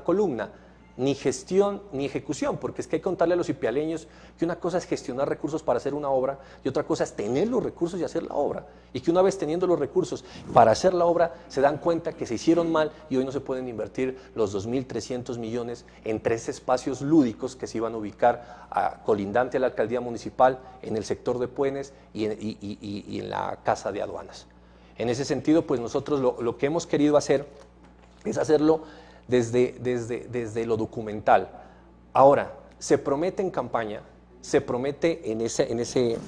columna? Ni gestión ni ejecución, porque es que hay que contarle a los ipialeños que una cosa es gestionar recursos para hacer una obra y otra cosa es tener los recursos y hacer la obra, y que una vez teniendo los recursos para hacer la obra se dan cuenta que se hicieron mal y hoy no se pueden invertir los 2.300 millones en 3 espacios lúdicos que se iban a ubicar colindante a la alcaldía municipal, en el sector de Puenes y en la Casa de Aduanas. En ese sentido, pues nosotros lo que hemos querido hacer es hacerlo desde lo documental. Ahora, se promete en campaña, se promete en ese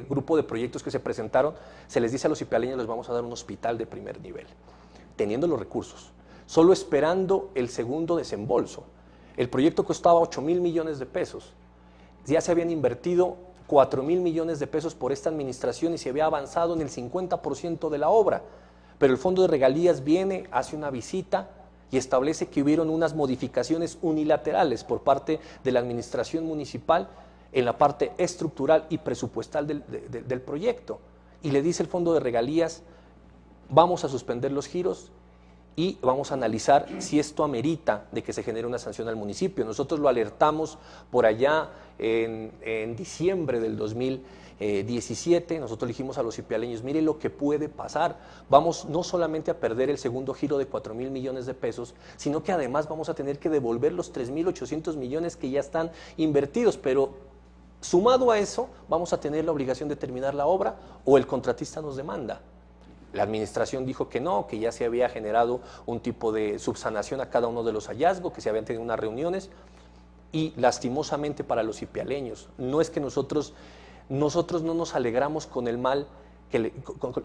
grupo de proyectos que se presentaron, se les dice a los ipialeños les vamos a dar un hospital de primer nivel, teniendo los recursos, solo esperando el segundo desembolso. El proyecto costaba 8.000 millones de pesos, ya se habían invertido 4.000 millones de pesos por esta administración y se había avanzado en el 50% de la obra, pero el Fondo de Regalías viene, hace una visita y establece que hubieron unas modificaciones unilaterales por parte de la administración municipal en la parte estructural y presupuestal del proyecto. Y le dice el fondo de regalías, vamos a suspender los giros y vamos a analizar si esto amerita de que se genere una sanción al municipio. Nosotros lo alertamos por allá en diciembre del 2017, nosotros dijimos a los ipialeños, mire lo que puede pasar, vamos no solamente a perder el segundo giro de 4.000 millones de pesos, sino que además vamos a tener que devolver los 3.800 millones que ya están invertidos, pero sumado a eso vamos a tener la obligación de terminar la obra o el contratista nos demanda. La administración dijo que no, que ya se había generado un tipo de subsanación a cada uno de los hallazgos, que se habían tenido unas reuniones y lastimosamente para los ipialeños, no es que nosotros no nos alegramos con el mal,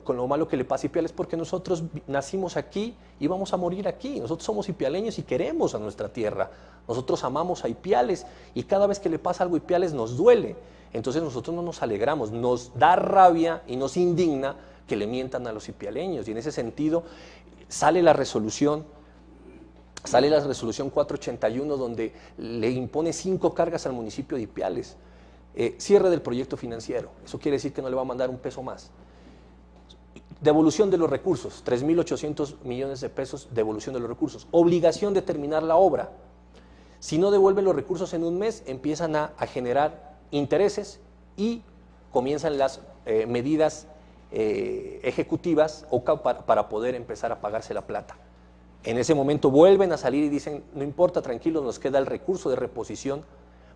con lo malo que le pasa a Ipiales, porque nosotros nacimos aquí y vamos a morir aquí, nosotros somos ipialeños y queremos a nuestra tierra, nosotros amamos a Ipiales y cada vez que le pasa algo a Ipiales nos duele, entonces nosotros no nos alegramos, nos da rabia y nos indigna que le mientan a los ipialeños, y en ese sentido sale la resolución 481 donde le impone 5 cargas al municipio de Ipiales. Cierre del proyecto financiero, eso quiere decir que no le va a mandar un peso más. Devolución de los recursos, 3.800 millones de pesos, devolución de los recursos. Obligación de terminar la obra. Si no devuelven los recursos en un mes, empiezan a generar intereses y comienzan las medidas ejecutivas para poder empezar a pagarse la plata. En ese momento vuelven a salir y dicen, no importa, tranquilos, nos queda el recurso de reposición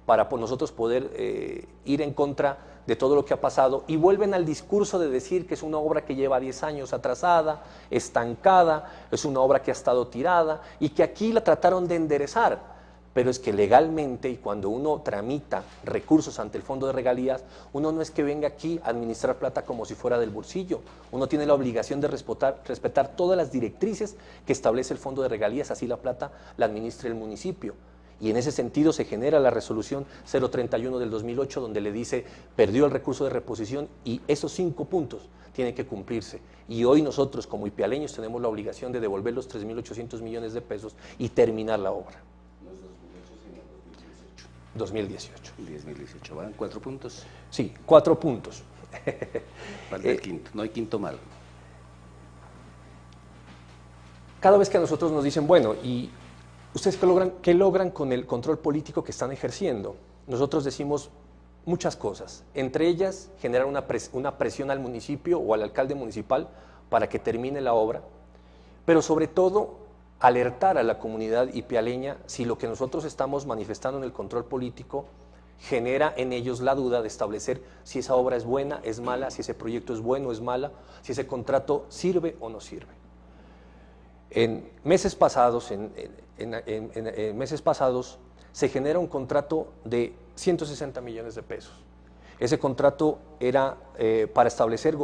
para nosotros poder ir en contra de todo lo que ha pasado, y vuelven al discurso de decir que es una obra que lleva 10 años atrasada, estancada, es una obra que ha estado tirada y que aquí la trataron de enderezar. Pero es que legalmente, y cuando uno tramita recursos ante el fondo de regalías, uno no es que venga aquí a administrar plata como si fuera del bolsillo, uno tiene la obligación de respetar todas las directrices que establece el fondo de regalías, así la plata la administre el municipio. Y en ese sentido se genera la resolución 031 del 2008, donde le dice, perdió el recurso de reposición y esos 5 puntos tienen que cumplirse. Y hoy nosotros como ipialeños tenemos la obligación de devolver los 3.800 millones de pesos y terminar la obra. 2018. 2018, ¿van 4 puntos? Sí, 4 puntos. Falta el quinto, no hay quinto malo. Cada vez que a nosotros nos dicen, bueno, ¿y ustedes qué logran con el control político que están ejerciendo? Nosotros decimos muchas cosas, entre ellas generar una presión al municipio o al alcalde municipal para que termine la obra, pero sobre todo alertar a la comunidad ipialeña si lo que nosotros estamos manifestando en el control político genera en ellos la duda de establecer si esa obra es buena, es mala, si ese proyecto es bueno, es mala, si ese contrato sirve o no sirve. En meses pasados, se genera un contrato de 160 millones de pesos. Ese contrato era para establecer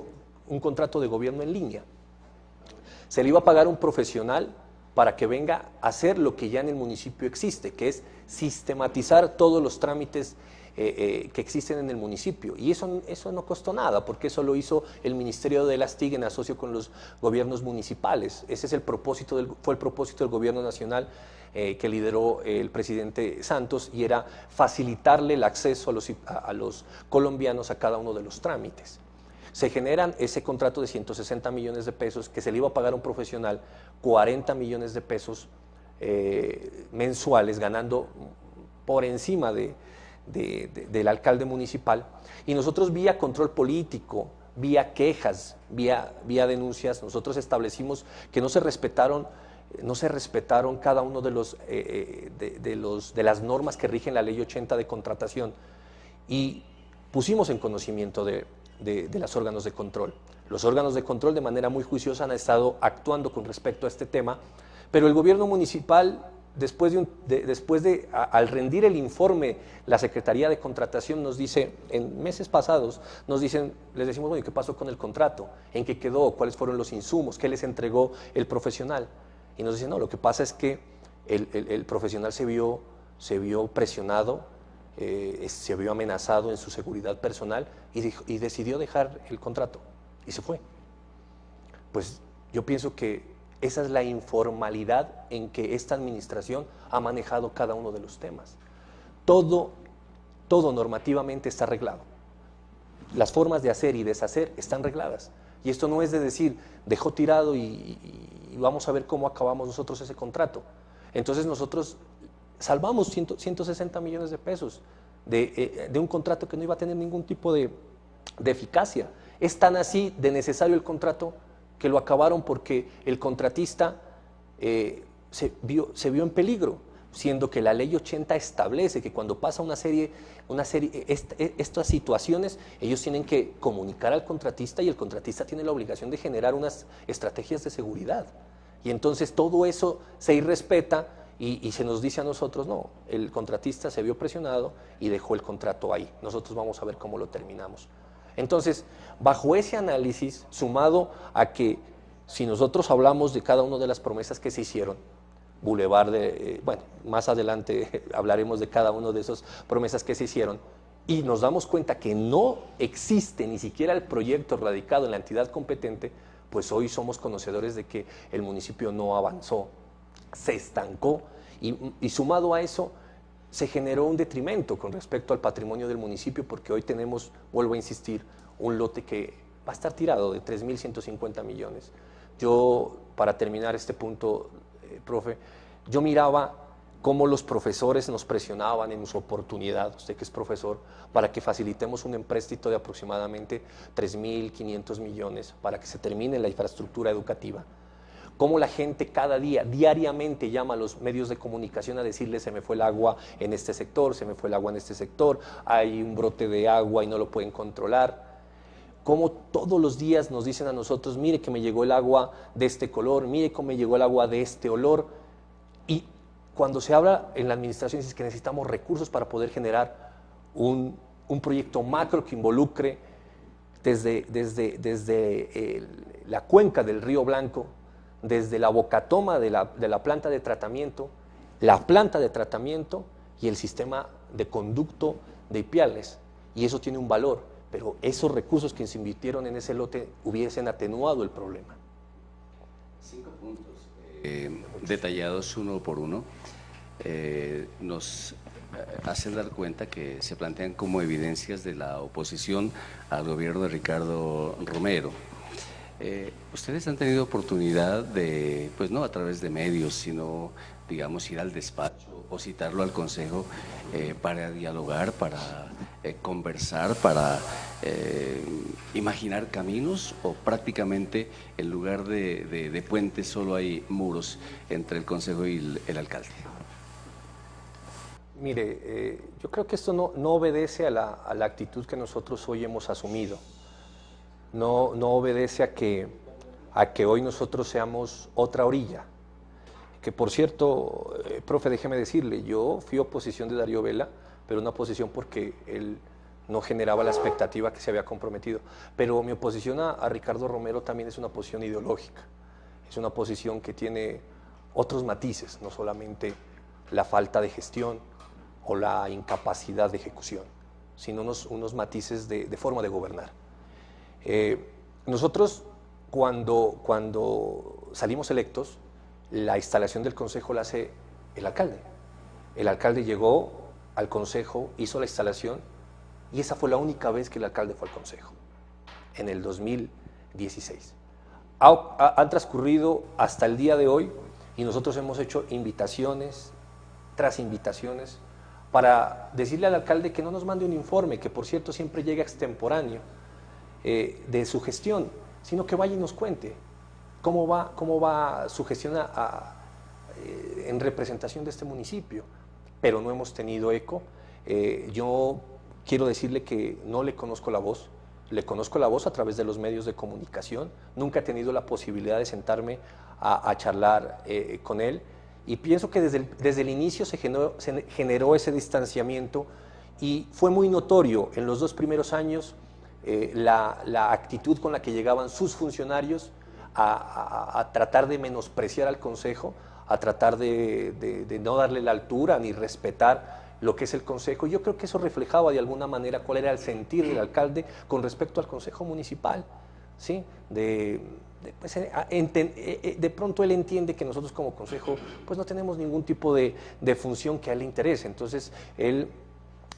un contrato de gobierno en línea. Se le iba a pagar un profesional para que venga a hacer lo que ya en el municipio existe, que es sistematizar todos los trámites que existen en el municipio. Y eso no costó nada, porque eso lo hizo el Ministerio de las TIC en asocio con los gobiernos municipales. Ese es fue el propósito del gobierno nacional que lideró el presidente Santos, y era facilitarle el acceso a los colombianos a cada uno de los trámites. Se generan ese contrato de 160 millones de pesos que se le iba a pagar a un profesional 40 millones de pesos mensuales, ganando por encima del alcalde municipal, y nosotros vía control político, vía quejas, vía denuncias, nosotros establecimos que no se respetaron cada uno de las normas que rigen la ley 80 de contratación, y pusimos en conocimiento de los órganos de control. Los órganos de control de manera muy juiciosa han estado actuando con respecto a este tema, pero el gobierno municipal, al rendir el informe, la Secretaría de Contratación nos dice, en meses pasados, les decimos, bueno, ¿qué pasó con el contrato? ¿En qué quedó? ¿Cuáles fueron los insumos? ¿Qué les entregó el profesional? Y nos dicen, no, lo que pasa es que el profesional se vio presionado, se vio amenazado en su seguridad personal y decidió dejar el contrato y se fue. Pues yo pienso que esa es la informalidad en que esta administración ha manejado cada uno de los temas. Todo todo normativamente está arreglado. Las formas de hacer y deshacer están regladas. Y esto no es de decir, dejó tirado y vamos a ver cómo acabamos nosotros ese contrato. Entonces nosotros salvamos 160 millones de pesos de un contrato que no iba a tener ningún tipo de eficacia. Es tan así de necesario el contrato que lo acabaron porque el contratista se vio en peligro, siendo que la ley 80 establece que cuando pasa estas situaciones, ellos tienen que comunicar al contratista y el contratista tiene la obligación de generar unas estrategias de seguridad. Y entonces todo eso se irrespeta y se nos dice a nosotros, no, el contratista se vio presionado y dejó el contrato ahí. Nosotros vamos a ver cómo lo terminamos. Entonces, bajo ese análisis, sumado a que si nosotros hablamos de cada una de las promesas que se hicieron, Boulevard bueno, más adelante hablaremos de cada una de esas promesas que se hicieron, y nos damos cuenta que no existe ni siquiera el proyecto radicado en la entidad competente, pues hoy somos conocedores de que el municipio no avanzó, se estancó, y sumado a eso, se generó un detrimento con respecto al patrimonio del municipio, porque hoy tenemos, vuelvo a insistir, un lote que va a estar tirado de 3.150 millones. Yo, para terminar este punto, profe, yo miraba cómo los profesores nos presionaban en su oportunidad, usted que es profesor, para que facilitemos un empréstito de aproximadamente 3.500 millones para que se termine la infraestructura educativa. Cómo la gente cada día, diariamente llama a los medios de comunicación a decirles se me fue el agua en este sector, se me fue el agua en este sector, hay un brote de agua y no lo pueden controlar. Cómo todos los días nos dicen a nosotros, mire que me llegó el agua de este color, mire cómo me llegó el agua de este olor. Y cuando se habla en la administración es que necesitamos recursos para poder generar un proyecto macro que involucre desde la cuenca del Río Blanco, desde la bocatoma de la planta de tratamiento, la planta de tratamiento y el sistema de conducto de Ipiales. Y eso tiene un valor, pero esos recursos que se invirtieron en ese lote hubiesen atenuado el problema. 5 puntos detallados uno por uno nos hacen dar cuenta que se plantean como evidencias de la oposición al gobierno de Ricardo Romero. Ustedes han tenido oportunidad de, pues no a través de medios, sino, digamos, ir al despacho o citarlo al consejo para dialogar, para conversar, para imaginar caminos, o prácticamente en lugar de puentes solo hay muros entre el consejo y el alcalde. Mire, yo creo que esto no obedece a la actitud que nosotros hoy hemos asumido. No obedece a que hoy nosotros seamos otra orilla. Que por cierto, profe, déjeme decirle, yo fui oposición de Darío Vela, pero una oposición porque él no generaba la expectativa que se había comprometido. Pero mi oposición a Ricardo Romero también es una posición ideológica, es una posición que tiene otros matices, no solamente la falta de gestión o la incapacidad de ejecución, sino unos matices de forma de gobernar. Nosotros cuando salimos electos, la instalación del consejo la hace el alcalde. El alcalde llegó al consejo, hizo la instalación y esa fue la única vez que el alcalde fue al consejo, en el 2016. Han transcurrido hasta el día de hoy y nosotros hemos hecho invitaciones tras invitaciones para decirle al alcalde que no nos mande un informe, que por cierto siempre llega extemporáneo, de su gestión, sino que vaya y nos cuente cómo va su gestión en representación de este municipio. Pero no hemos tenido eco. Yo quiero decirle que no le conozco la voz, le conozco la voz a través de los medios de comunicación, nunca he tenido la posibilidad de sentarme a charlar con él, y pienso que desde el inicio se generó ese distanciamiento y fue muy notorio en los 2 primeros años la actitud con la que llegaban sus funcionarios a tratar de menospreciar al consejo, a tratar de no darle la altura ni respetar lo que es el consejo. Yo creo que eso reflejaba de alguna manera cuál era el sentir del alcalde con respecto al consejo municipal, ¿sí? De pronto él entiende que nosotros como consejo pues no tenemos ningún tipo de función que a él le interese, entonces él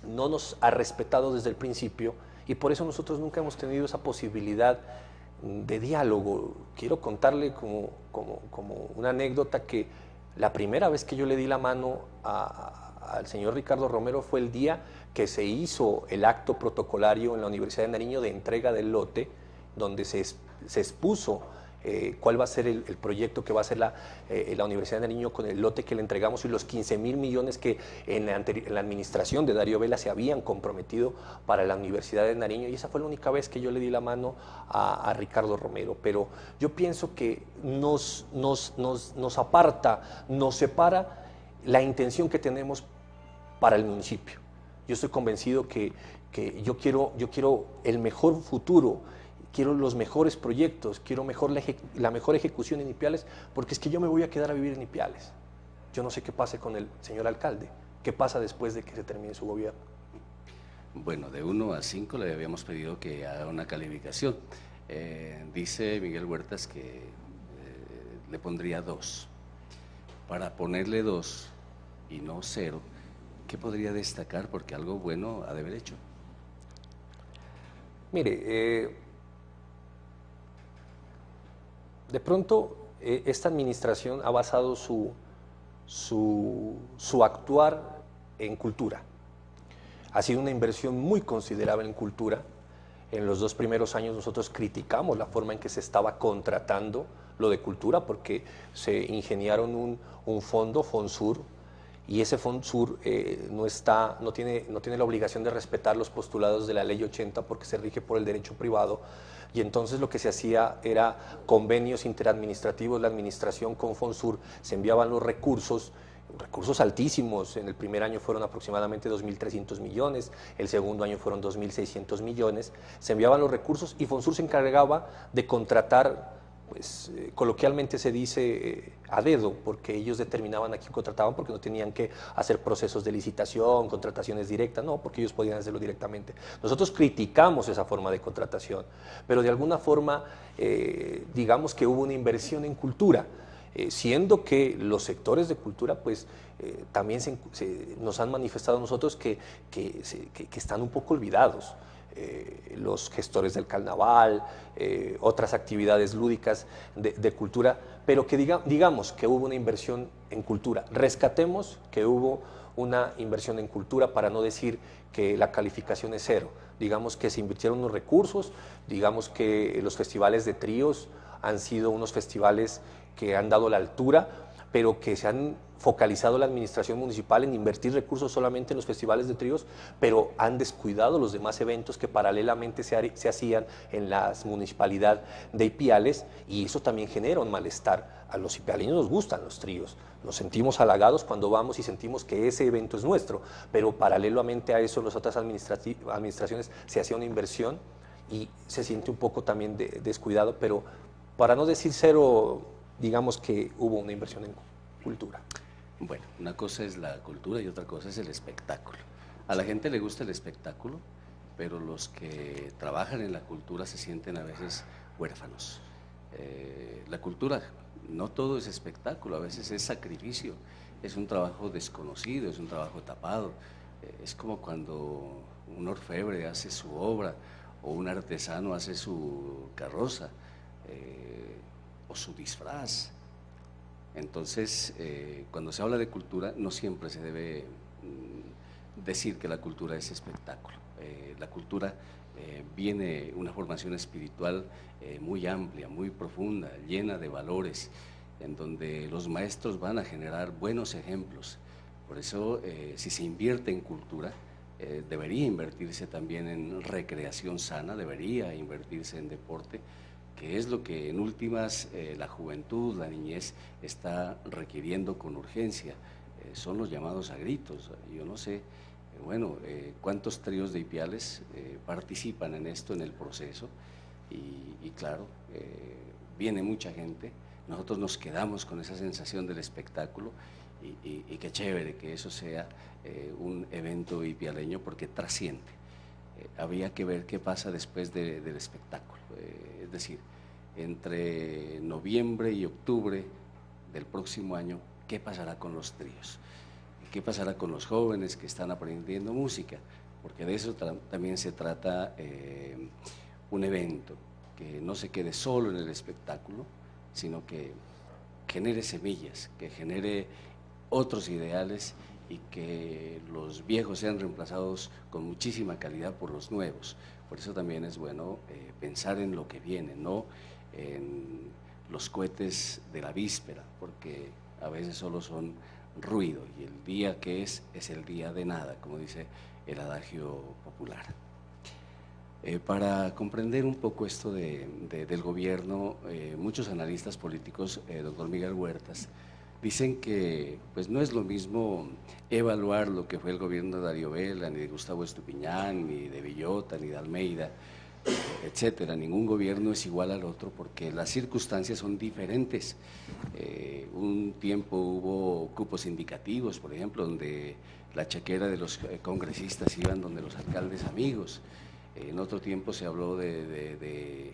no nos ha respetado desde el principio y por eso nosotros nunca hemos tenido esa posibilidad de diálogo. Quiero contarle como una anécdota que la primera vez que yo le di la mano al señor Ricardo Romero fue el día que se hizo el acto protocolario en la Universidad de Nariño de entrega del lote, donde se expuso cuál va a ser el proyecto que va a hacer la Universidad de Nariño con el lote que le entregamos y los 15.000 millones que en la administración de Darío Vela se habían comprometido para la Universidad de Nariño, y esa fue la única vez que yo le di la mano a Ricardo Romero. Pero yo pienso que nos aparta, nos separa la intención que tenemos para el municipio. Yo estoy convencido que yo quiero el mejor futuro, quiero los mejores proyectos, quiero la mejor ejecución en Ipiales, porque es que yo me voy a quedar a vivir en Ipiales. Yo no sé qué pase con el señor alcalde, qué pasa después de que se termine su gobierno. Bueno, de 1 a 5 le habíamos pedido que haga una calificación. Dice Miguel Huertas que le pondría 2. Para ponerle 2 y no 0, ¿qué podría destacar? Porque algo bueno ha de haber hecho. Mire, de pronto esta administración ha basado su actuar en cultura. Ha sido una inversión muy considerable en cultura. En los 2 primeros años nosotros criticamos la forma en que se estaba contratando lo de cultura, porque se ingeniaron un fondo, Fonsur, y ese Fonsur no tiene la obligación de respetar los postulados de la Ley 80 porque se rige por el derecho privado, y entonces lo que se hacía era convenios interadministrativos, la administración con Fonsur, se enviaban los recursos altísimos. En el primer año fueron aproximadamente 2.300 millones, el segundo año fueron 2.600 millones, se enviaban los recursos y Fonsur se encargaba de contratar, pues coloquialmente se dice a dedo, porque ellos determinaban a quién contrataban, porque no tenían que hacer procesos de licitación, contrataciones directas, no, porque ellos podían hacerlo directamente. Nosotros criticamos esa forma de contratación, pero de alguna forma digamos que hubo una inversión en cultura, siendo que los sectores de cultura pues también nos han manifestado a nosotros que están un poco olvidados. Los gestores del carnaval, otras actividades lúdicas de cultura, pero que digamos que hubo una inversión en cultura. Rescatemos que hubo una inversión en cultura, para no decir que la calificación es 0. Digamos que se invirtieron unos recursos, digamos que los festivales de tríos han sido unos festivales que han dado la altura, pero que se han focalizado la administración municipal en invertir recursos solamente en los festivales de tríos, pero han descuidado los demás eventos que paralelamente se hacían en la municipalidad de Ipiales, y eso también genera un malestar. A los ipialeños nos gustan los tríos, nos sentimos halagados cuando vamos y sentimos que ese evento es nuestro, pero paralelamente a eso en las otras administraciones se hacía una inversión y se siente un poco también descuidado, pero para no decir 0, digamos que hubo una inversión en cultura. Bueno, una cosa es la cultura y otra cosa es el espectáculo. A la gente le gusta el espectáculo, pero los que trabajan en la cultura se sienten a veces huérfanos. La cultura, no todo es espectáculo, a veces es sacrificio, es un trabajo desconocido, es un trabajo tapado. Es como cuando un orfebre hace su obra o un artesano hace su carroza o su disfraz. Entonces, cuando se habla de cultura, no siempre se debe decir que la cultura es espectáculo. La cultura viene una formación espiritual muy amplia, muy profunda, llena de valores, en donde los maestros van a generar buenos ejemplos. Por eso, si se invierte en cultura, debería invertirse también en recreación sana, debería invertirse en deporte, que es lo que en últimas la juventud, la niñez está requiriendo con urgencia. Son los llamados a gritos. Yo no sé, bueno, cuántos tríos de Ipiales participan en esto, en el proceso, y claro, viene mucha gente, nosotros nos quedamos con esa sensación del espectáculo, y qué chévere que eso sea un evento ipialeño, porque trasciende. Habría que ver qué pasa después del espectáculo, es decir, entre noviembre y octubre del próximo año, ¿qué pasará con los tríos? ¿Qué pasará con los jóvenes que están aprendiendo música? Porque de eso también se trata un evento, que no se quede solo en el espectáculo, sino que genere semillas, que genere otros ideales y que los viejos sean reemplazados con muchísima calidad por los nuevos. Por eso también es bueno pensar en lo que viene, no en los cohetes de la víspera, porque a veces solo son ruido y el día que es el día de nada, como dice el adagio popular. Para comprender un poco esto del gobierno, muchos analistas políticos, doctor Miguel Huertas, dicen que pues no es lo mismo evaluar lo que fue el gobierno de Darío Vela, ni de Gustavo Estupiñán, ni de Villota, ni de Almeida, etcétera. Ningún gobierno es igual al otro porque las circunstancias son diferentes. Un tiempo hubo cupos indicativos, por ejemplo, donde la chequera de los congresistas iban donde los alcaldes amigos. En otro tiempo se habló de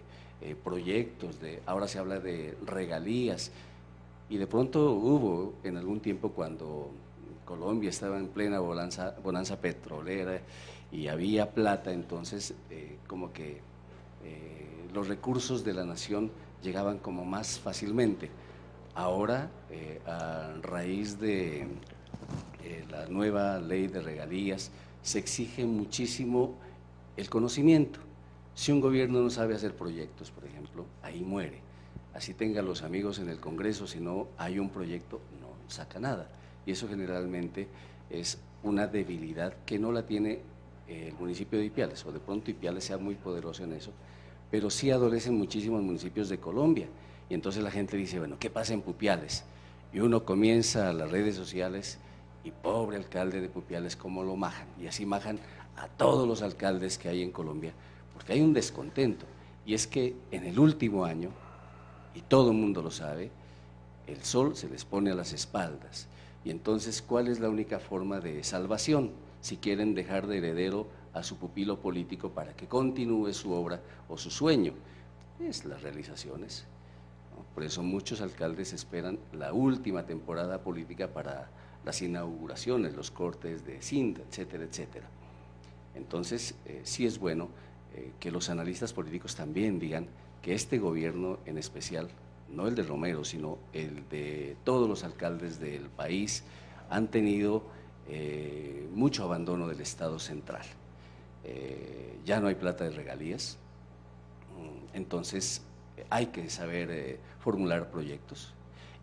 proyectos, ahora se habla de regalías. Y de pronto hubo en algún tiempo cuando Colombia estaba en plena bonanza petrolera y había plata, entonces como que los recursos de la nación llegaban como más fácilmente. Ahora, a raíz de la nueva ley de regalías, se exige muchísimo el conocimiento. Si un gobierno no sabe hacer proyectos, por ejemplo, ahí muere. Así tenga los amigos en el Congreso, si no hay un proyecto, no saca nada. Y eso generalmente es una debilidad que no la tiene el municipio de Ipiales, o de pronto Ipiales sea muy poderoso en eso, pero sí adolecen muchísimos municipios de Colombia. Y entonces la gente dice, bueno, ¿qué pasa en Pupiales? Y uno comienza a las redes sociales y pobre alcalde de Pupiales, ¿cómo lo majan? Y así majan a todos los alcaldes que hay en Colombia, porque hay un descontento. Y es que en el último año, y todo el mundo lo sabe, el sol se les pone a las espaldas. Y entonces, ¿cuál es la única forma de salvación? Si quieren dejar de heredero a su pupilo político para que continúe su obra o su sueño, es las realizaciones, ¿no? Por eso muchos alcaldes esperan la última temporada política para las inauguraciones, los cortes de cinta, etcétera, etcétera. Entonces, sí es bueno que los analistas políticos también digan que este gobierno en especial, no el de Romero, sino el de todos los alcaldes del país, han tenido mucho abandono del Estado central. Ya no hay plata de regalías, entonces hay que saber formular proyectos.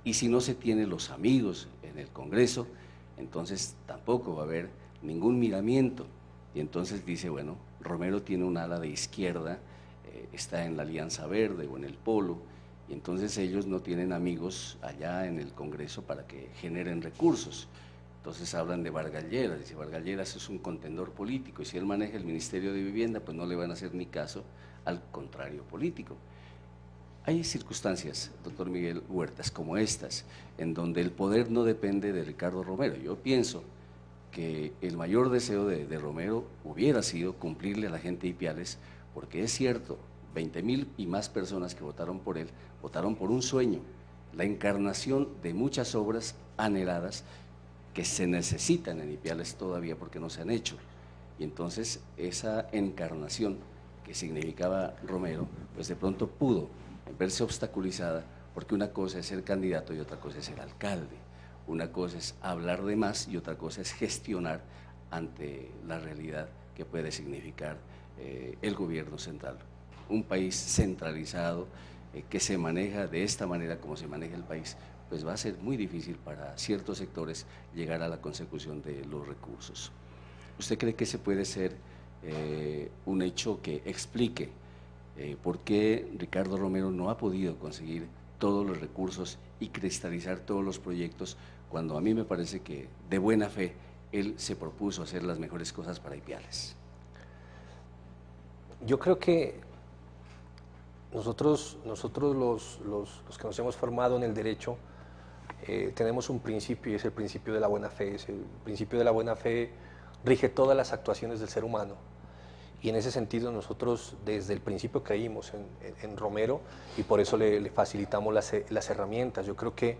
Y si no se tienen los amigos en el Congreso, entonces tampoco va a haber ningún miramiento. Y entonces dice, bueno, Romero tiene un ala de izquierda, está en la Alianza Verde o en el Polo, y entonces ellos no tienen amigos allá en el Congreso para que generen recursos. Entonces hablan de Vargas Lleras, dice Vargas Lleras es un contendor político, y si él maneja el Ministerio de Vivienda, pues no le van a hacer ni caso al contrario político. Hay circunstancias, doctor Miguel Huertas, como estas, en donde el poder no depende de Ricardo Romero. Yo pienso que el mayor deseo de Romero hubiera sido cumplirle a la gente de Ipiales, porque es cierto, 20.000 y más personas que votaron por él, votaron por un sueño, la encarnación de muchas obras anheladas que se necesitan en Ipiales todavía porque no se han hecho. Y entonces esa encarnación que significaba Romero, pues de pronto pudo verse obstaculizada, porque una cosa es ser candidato y otra cosa es ser alcalde. Una cosa es hablar de más y otra cosa es gestionar ante la realidad que puede significar el gobierno central. Un país centralizado que se maneja de esta manera como se maneja el país, pues va a ser muy difícil para ciertos sectores llegar a la consecución de los recursos. ¿Usted cree que ese puede ser un hecho que explique por qué Ricardo Romero no ha podido conseguir todos los recursos y cristalizar todos los proyectos, cuando a mí me parece que de buena fe él se propuso hacer las mejores cosas para Ipiales? Yo creo que nosotros los que nos hemos formado en el derecho tenemos un principio, y es el principio de la buena fe. El principio de la buena fe rige todas las actuaciones del ser humano. Y en ese sentido nosotros desde el principio creímos en Romero, y por eso le facilitamos las herramientas. Yo creo que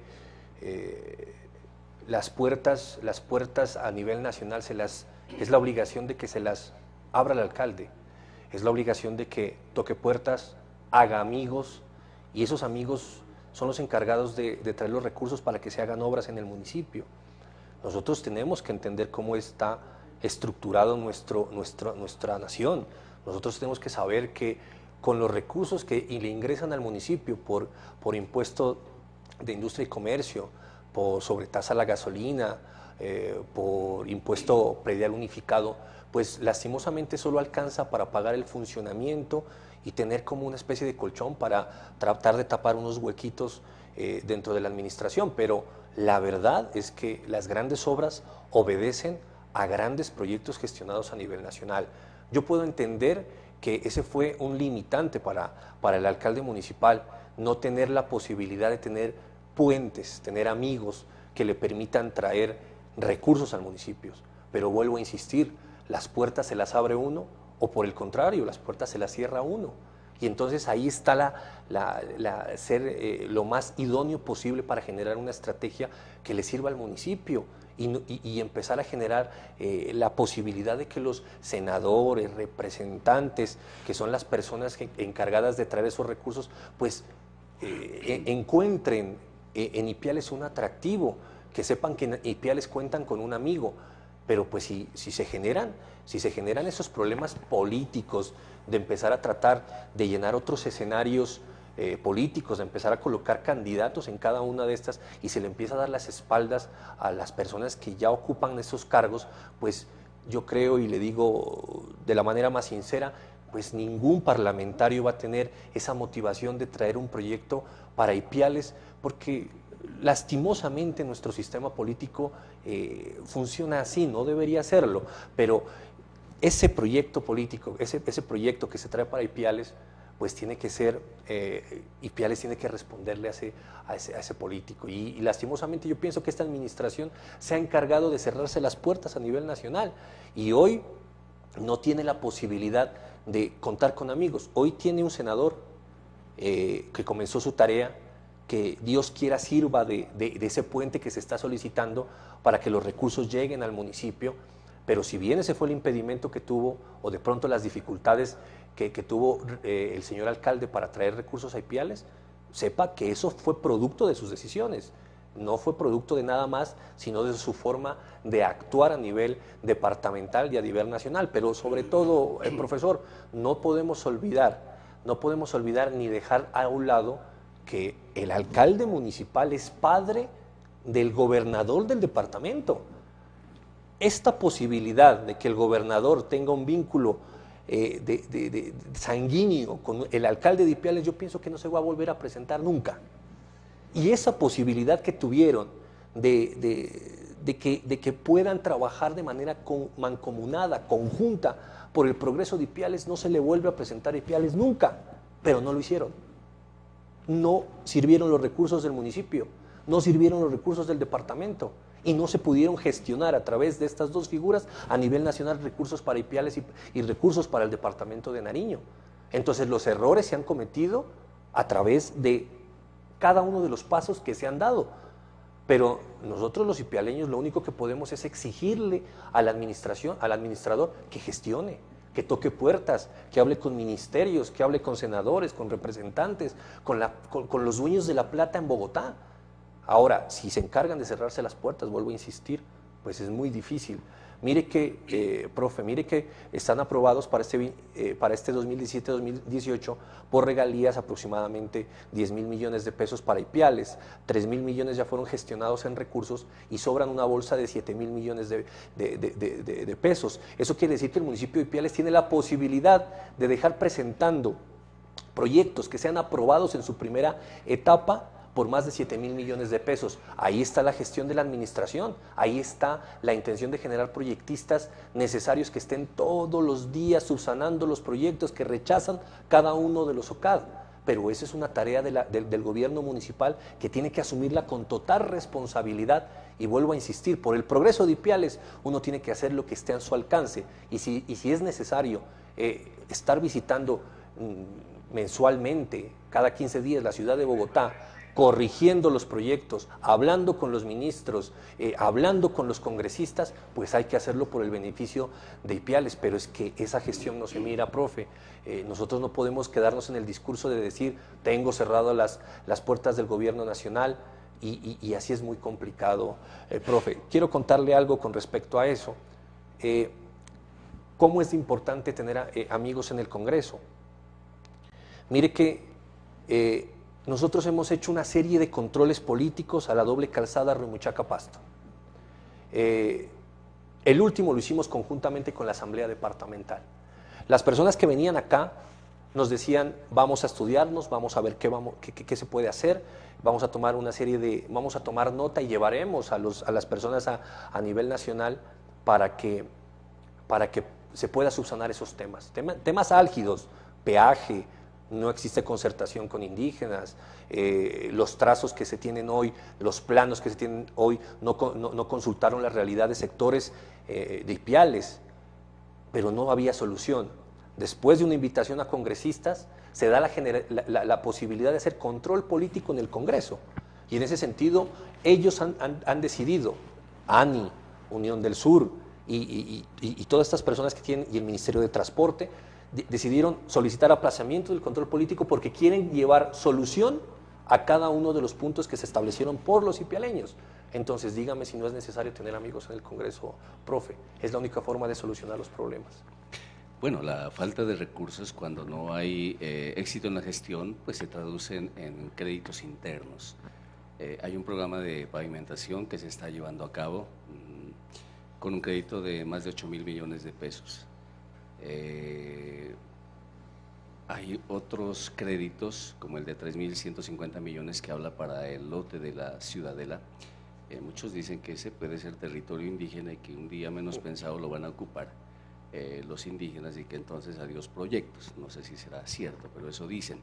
las puertas a nivel nacional es la obligación de que se las abra el alcalde, es la obligación de que toque puertas, haga amigos, y esos amigos son los encargados de traer los recursos para que se hagan obras en el municipio. Nosotros tenemos que entender cómo está estructurado nuestra nación. Nosotros tenemos que saber que con los recursos que le ingresan al municipio por impuesto de industria y comercio, por sobretasa a la gasolina, por impuesto predial unificado, pues lastimosamente solo alcanza para pagar el funcionamiento y tener como una especie de colchón para tratar de tapar unos huequitos dentro de la administración. Pero la verdad es que las grandes obras obedecen a grandes proyectos gestionados a nivel nacional. Yo puedo entender que ese fue un limitante para el alcalde municipal, no tener la posibilidad de tener puentes, tener amigos que le permitan traer recursos al municipio. Pero vuelvo a insistir, las puertas se las abre uno o por el contrario, las puertas se las cierra uno. Y entonces ahí está ser lo más idóneo posible para generar una estrategia que le sirva al municipio y empezar a generar la posibilidad de que los senadores, representantes, que son las personas encargadas de traer esos recursos, pues encuentren en Ipiales un atractivo, que sepan que en Ipiales cuentan con un amigo. Pero pues si se generan esos problemas políticos de empezar a tratar de llenar otros escenarios políticos, de empezar a colocar candidatos en cada una de estas y se le empieza a dar las espaldas a las personas que ya ocupan esos cargos, pues yo creo y le digo de la manera más sincera, pues ningún parlamentario va a tener esa motivación de traer un proyecto para Ipiales, porque lastimosamente nuestro sistema político funciona así, no debería hacerlo, pero ese proyecto político, ese proyecto que se trae para Ipiales, pues tiene que ser, Ipiales tiene que responderle a ese político. Y lastimosamente yo pienso que esta administración se ha encargado de cerrarse las puertas a nivel nacional y hoy no tiene la posibilidad de contar con amigos. Hoy tiene un senador que comenzó su tarea, que Dios quiera sirva de ese puente que se está solicitando para que los recursos lleguen al municipio, pero si bien ese fue el impedimento que tuvo, o de pronto las dificultades que tuvo el señor alcalde para traer recursos a Ipiales, sepa que eso fue producto de sus decisiones, no fue producto de nada más, sino de su forma de actuar a nivel departamental y a nivel nacional. Pero sobre todo, profesor, no podemos olvidar ni dejar a un lado que el alcalde municipal es padre del gobernador del departamento. Esta posibilidad de que el gobernador tenga un vínculo sanguíneo con el alcalde de Ipiales, yo pienso que no se va a volver a presentar nunca. Y esa posibilidad que tuvieron de que puedan trabajar de manera mancomunada, conjunta, por el progreso de Ipiales, no se le vuelve a presentar a Ipiales nunca, pero no lo hicieron. No sirvieron los recursos del municipio, no sirvieron los recursos del departamento y no se pudieron gestionar a través de estas dos figuras a nivel nacional recursos para Ipiales y recursos para el departamento de Nariño. Entonces los errores se han cometido a través de cada uno de los pasos que se han dado, pero nosotros los ipialeños lo único que podemos es exigirle a la administración, al administrador, que gestione, que toque puertas, que hable con ministerios, que hable con senadores, con representantes, con los dueños de la plata en Bogotá. Ahora, si se encargan de cerrarse las puertas, vuelvo a insistir, pues es muy difícil. Mire que, profe, mire que están aprobados para este 2017-2018 por regalías aproximadamente 10.000 millones de pesos para Ipiales, 3.000 millones ya fueron gestionados en recursos y sobran una bolsa de 7.000 millones de pesos. Eso quiere decir que el municipio de Ipiales tiene la posibilidad de dejar presentando proyectos que sean aprobados en su primera etapa por más de 7.000 millones de pesos. Ahí está la gestión de la administración, ahí está la intención de generar proyectistas necesarios que estén todos los días subsanando los proyectos que rechazan cada uno de los OCAD. Pero esa es una tarea del gobierno municipal que tiene que asumirla con total responsabilidad. Y vuelvo a insistir, por el progreso de Ipiales uno tiene que hacer lo que esté a su alcance. Y si es necesario estar visitando mensualmente, cada 15 días, la ciudad de Bogotá, corrigiendo los proyectos, hablando con los ministros, hablando con los congresistas, pues hay que hacerlo por el beneficio de Ipiales, pero es que esa gestión no se mira, profe. Nosotros no podemos quedarnos en el discurso de decir, tengo cerradas las puertas del gobierno nacional, y así es muy complicado, profe. Quiero contarle algo con respecto a eso. ¿Cómo es importante tener amigos en el Congreso? Mire que nosotros hemos hecho una serie de controles políticos a la doble calzada Rumichaca-Pasto. El último lo hicimos conjuntamente con la Asamblea Departamental. Las personas que venían acá nos decían, vamos a estudiarnos, vamos a ver qué se puede hacer, vamos a tomar vamos a tomar nota y llevaremos a las personas a nivel nacional para que se pueda subsanar esos temas álgidos, peaje, no existe concertación con indígenas, los trazos que se tienen hoy, los planos que se tienen hoy, no consultaron la realidad de sectores de Ipiales, pero no había solución. Después de una invitación a congresistas, se da la posibilidad de hacer control político en el Congreso, y en ese sentido ellos han decidido, ANI, Unión del Sur, y todas estas personas que tienen, y el Ministerio de Transporte, decidieron solicitar aplazamiento del control político porque quieren llevar solución a cada uno de los puntos que se establecieron por los ipialeños. Entonces, dígame si no es necesario tener amigos en el Congreso, profe. Es la única forma de solucionar los problemas. Bueno, la falta de recursos, cuando no hay éxito en la gestión, pues se traducen en créditos internos. Hay un programa de pavimentación que se está llevando a cabo con un crédito de más de 8.000 millones de pesos. Hay otros créditos, como el de 3.150 millones que habla para el lote de la Ciudadela. Muchos dicen que ese puede ser territorio indígena y que un día menos pensado lo van a ocupar los indígenas, y que entonces adiós proyectos. No sé si será cierto, pero eso dicen.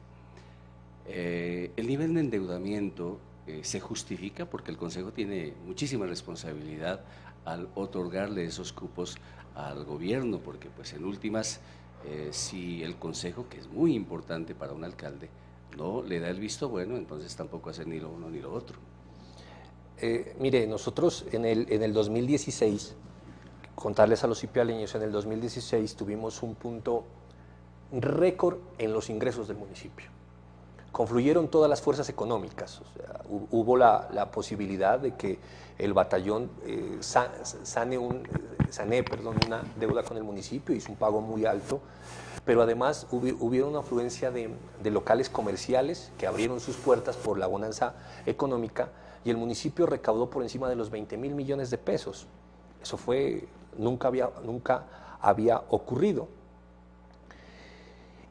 El nivel de endeudamiento se justifica porque el Consejo tiene muchísima responsabilidad al otorgarle esos cupos al gobierno, porque pues en últimas, si el Consejo, que es muy importante para un alcalde, no le da el visto bueno, entonces tampoco hace ni lo uno ni lo otro. Mire, nosotros en el 2016, contarles a los ipialeños, en el 2016 tuvimos un punto récord en los ingresos del municipio. Confluyeron todas las fuerzas económicas, o sea, hubo la posibilidad de que el batallón sane una deuda con el municipio, hizo un pago muy alto, pero además hubieron una afluencia de locales comerciales que abrieron sus puertas por la bonanza económica, y el municipio recaudó por encima de los 20.000 millones de pesos. Eso nunca había ocurrido.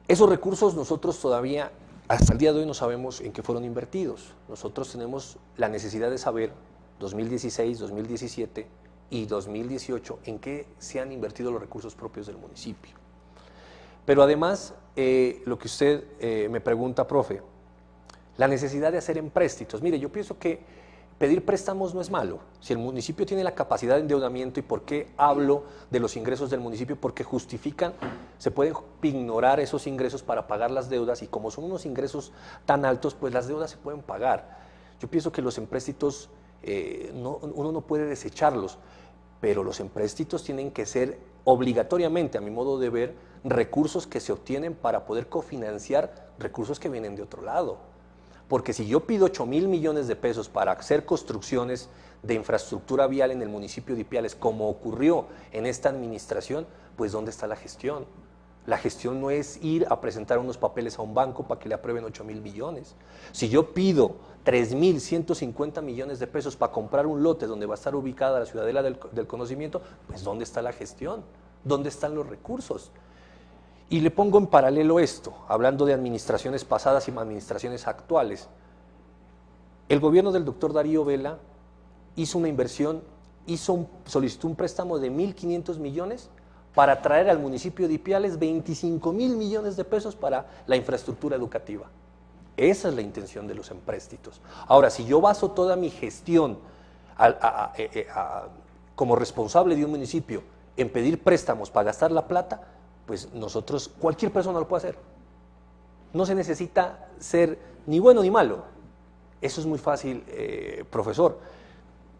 Esos recursos nosotros todavía, hasta el día de hoy, no sabemos en qué fueron invertidos. Nosotros tenemos la necesidad de saber, 2016, 2017 y 2018, en qué se han invertido los recursos propios del municipio. Pero además, lo que usted me pregunta, profe, la necesidad de hacer empréstitos. Mire, yo pienso que pedir préstamos no es malo. Si el municipio tiene la capacidad de endeudamiento, ¿y por qué hablo de los ingresos del municipio? Porque justifican, se pueden ignorar esos ingresos para pagar las deudas, y como son unos ingresos tan altos, pues las deudas se pueden pagar. Yo pienso que los empréstitos, uno no puede desecharlos, pero los empréstitos tienen que ser obligatoriamente, a mi modo de ver, recursos que se obtienen para poder cofinanciar recursos que vienen de otro lado. Porque si yo pido 8.000 millones de pesos para hacer construcciones de infraestructura vial en el municipio de Ipiales, como ocurrió en esta administración, pues ¿dónde está la gestión? La gestión no es ir a presentar unos papeles a un banco para que le aprueben 8.000 millones. Si yo pido 3.150 millones de pesos para comprar un lote donde va a estar ubicada la Ciudadela del Conocimiento, pues ¿dónde está la gestión? ¿Dónde están los recursos? Y le pongo en paralelo esto, hablando de administraciones pasadas y administraciones actuales. El gobierno del doctor Darío Vela hizo una inversión, solicitó un préstamo de 1.500 millones para traer al municipio de Ipiales 25.000 millones de pesos para la infraestructura educativa. Esa es la intención de los empréstitos. Ahora, si yo baso toda mi gestión como responsable de un municipio en pedir préstamos para gastar la plata, pues cualquier persona lo puede hacer. No se necesita ser ni bueno ni malo. Eso es muy fácil, profesor.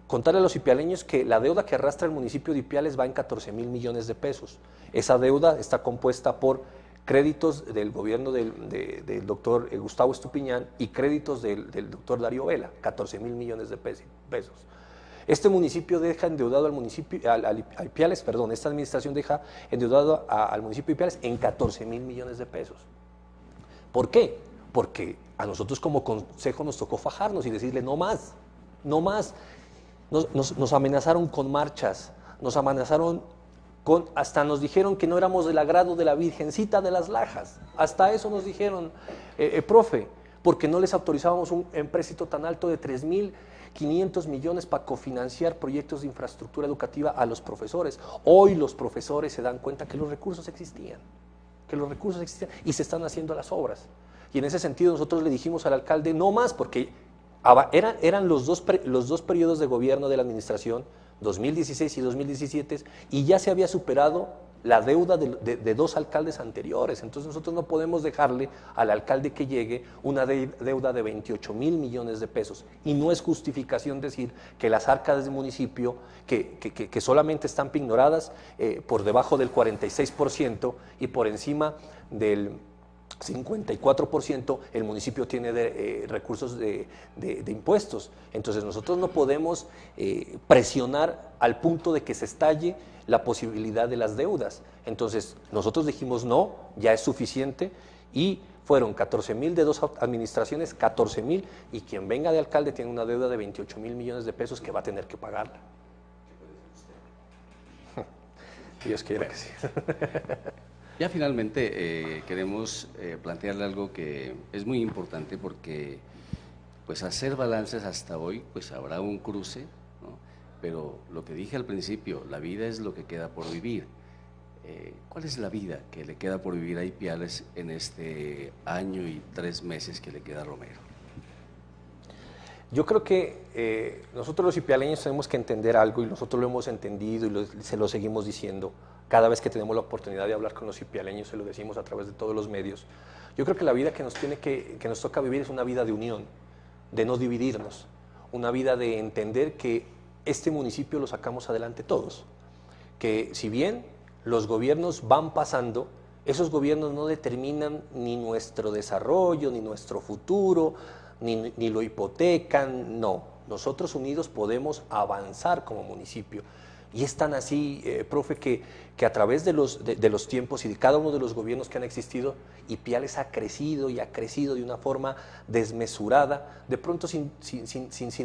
Contarle a los ipialeños que la deuda que arrastra el municipio de Ipiales va en 14.000 millones de pesos. Esa deuda está compuesta por créditos del gobierno del doctor Gustavo Estupiñán y créditos del doctor Darío Vela, 14.000 millones de pesos. Este municipio deja endeudado al municipio, a Ipiales, perdón, esta administración deja endeudado al municipio de Ipiales en 14.000 millones de pesos. ¿Por qué? Porque a nosotros como consejo nos tocó fajarnos y decirle no más, no más. Nos amenazaron con marchas, nos amenazaron hasta nos dijeron que no éramos del agrado de la Virgencita de las Lajas, hasta eso nos dijeron, profe, porque no les autorizábamos un empréstito tan alto de 3.500 millones para cofinanciar proyectos de infraestructura educativa a los profesores. Hoy los profesores se dan cuenta que los recursos existían, y se están haciendo las obras. Y en ese sentido nosotros le dijimos al alcalde no más, porque eran los dos periodos de gobierno de la administración, 2016 y 2017, y ya se había superado la deuda de dos alcaldes anteriores. Entonces nosotros no podemos dejarle al alcalde que llegue una deuda de 28.000 millones de pesos. Y no es justificación decir que las arcas del municipio, que solamente están pignoradas por debajo del 46% y por encima del 54% el municipio tiene recursos de impuestos. Entonces nosotros no podemos presionar al punto de que se estalle la posibilidad de las deudas. Entonces nosotros dijimos no, ya es suficiente, y fueron 14.000 de dos administraciones, 14.000, y quien venga de alcalde tiene una deuda de 28.000 millones de pesos que va a tener que pagarla. Dios quiera que sí. Ya finalmente queremos plantearle algo que es muy importante, porque pues hacer balances hasta hoy, pues habrá un cruce, ¿no? Pero lo que dije al principio, la vida es lo que queda por vivir. ¿Cuál es la vida que le queda por vivir a Ipiales en este año y 3 meses que le queda a Romero? Yo creo que nosotros los ipialeños tenemos que entender algo, y nosotros lo hemos entendido y se lo seguimos diciendo. Cada vez que tenemos la oportunidad de hablar con los ipialeños, se lo decimos a través de todos los medios. Yo creo que la vida que nos toca vivir es una vida de unión, de no dividirnos, una vida de entender que este municipio lo sacamos adelante todos, que si bien los gobiernos van pasando, esos gobiernos no determinan ni nuestro desarrollo, ni nuestro futuro, ni lo hipotecan, no. Nosotros unidos podemos avanzar como municipio. Y es tan así, profe, que a través de los tiempos y de cada uno de los gobiernos que han existido, Ipiales ha crecido y ha crecido de una forma desmesurada, de pronto sin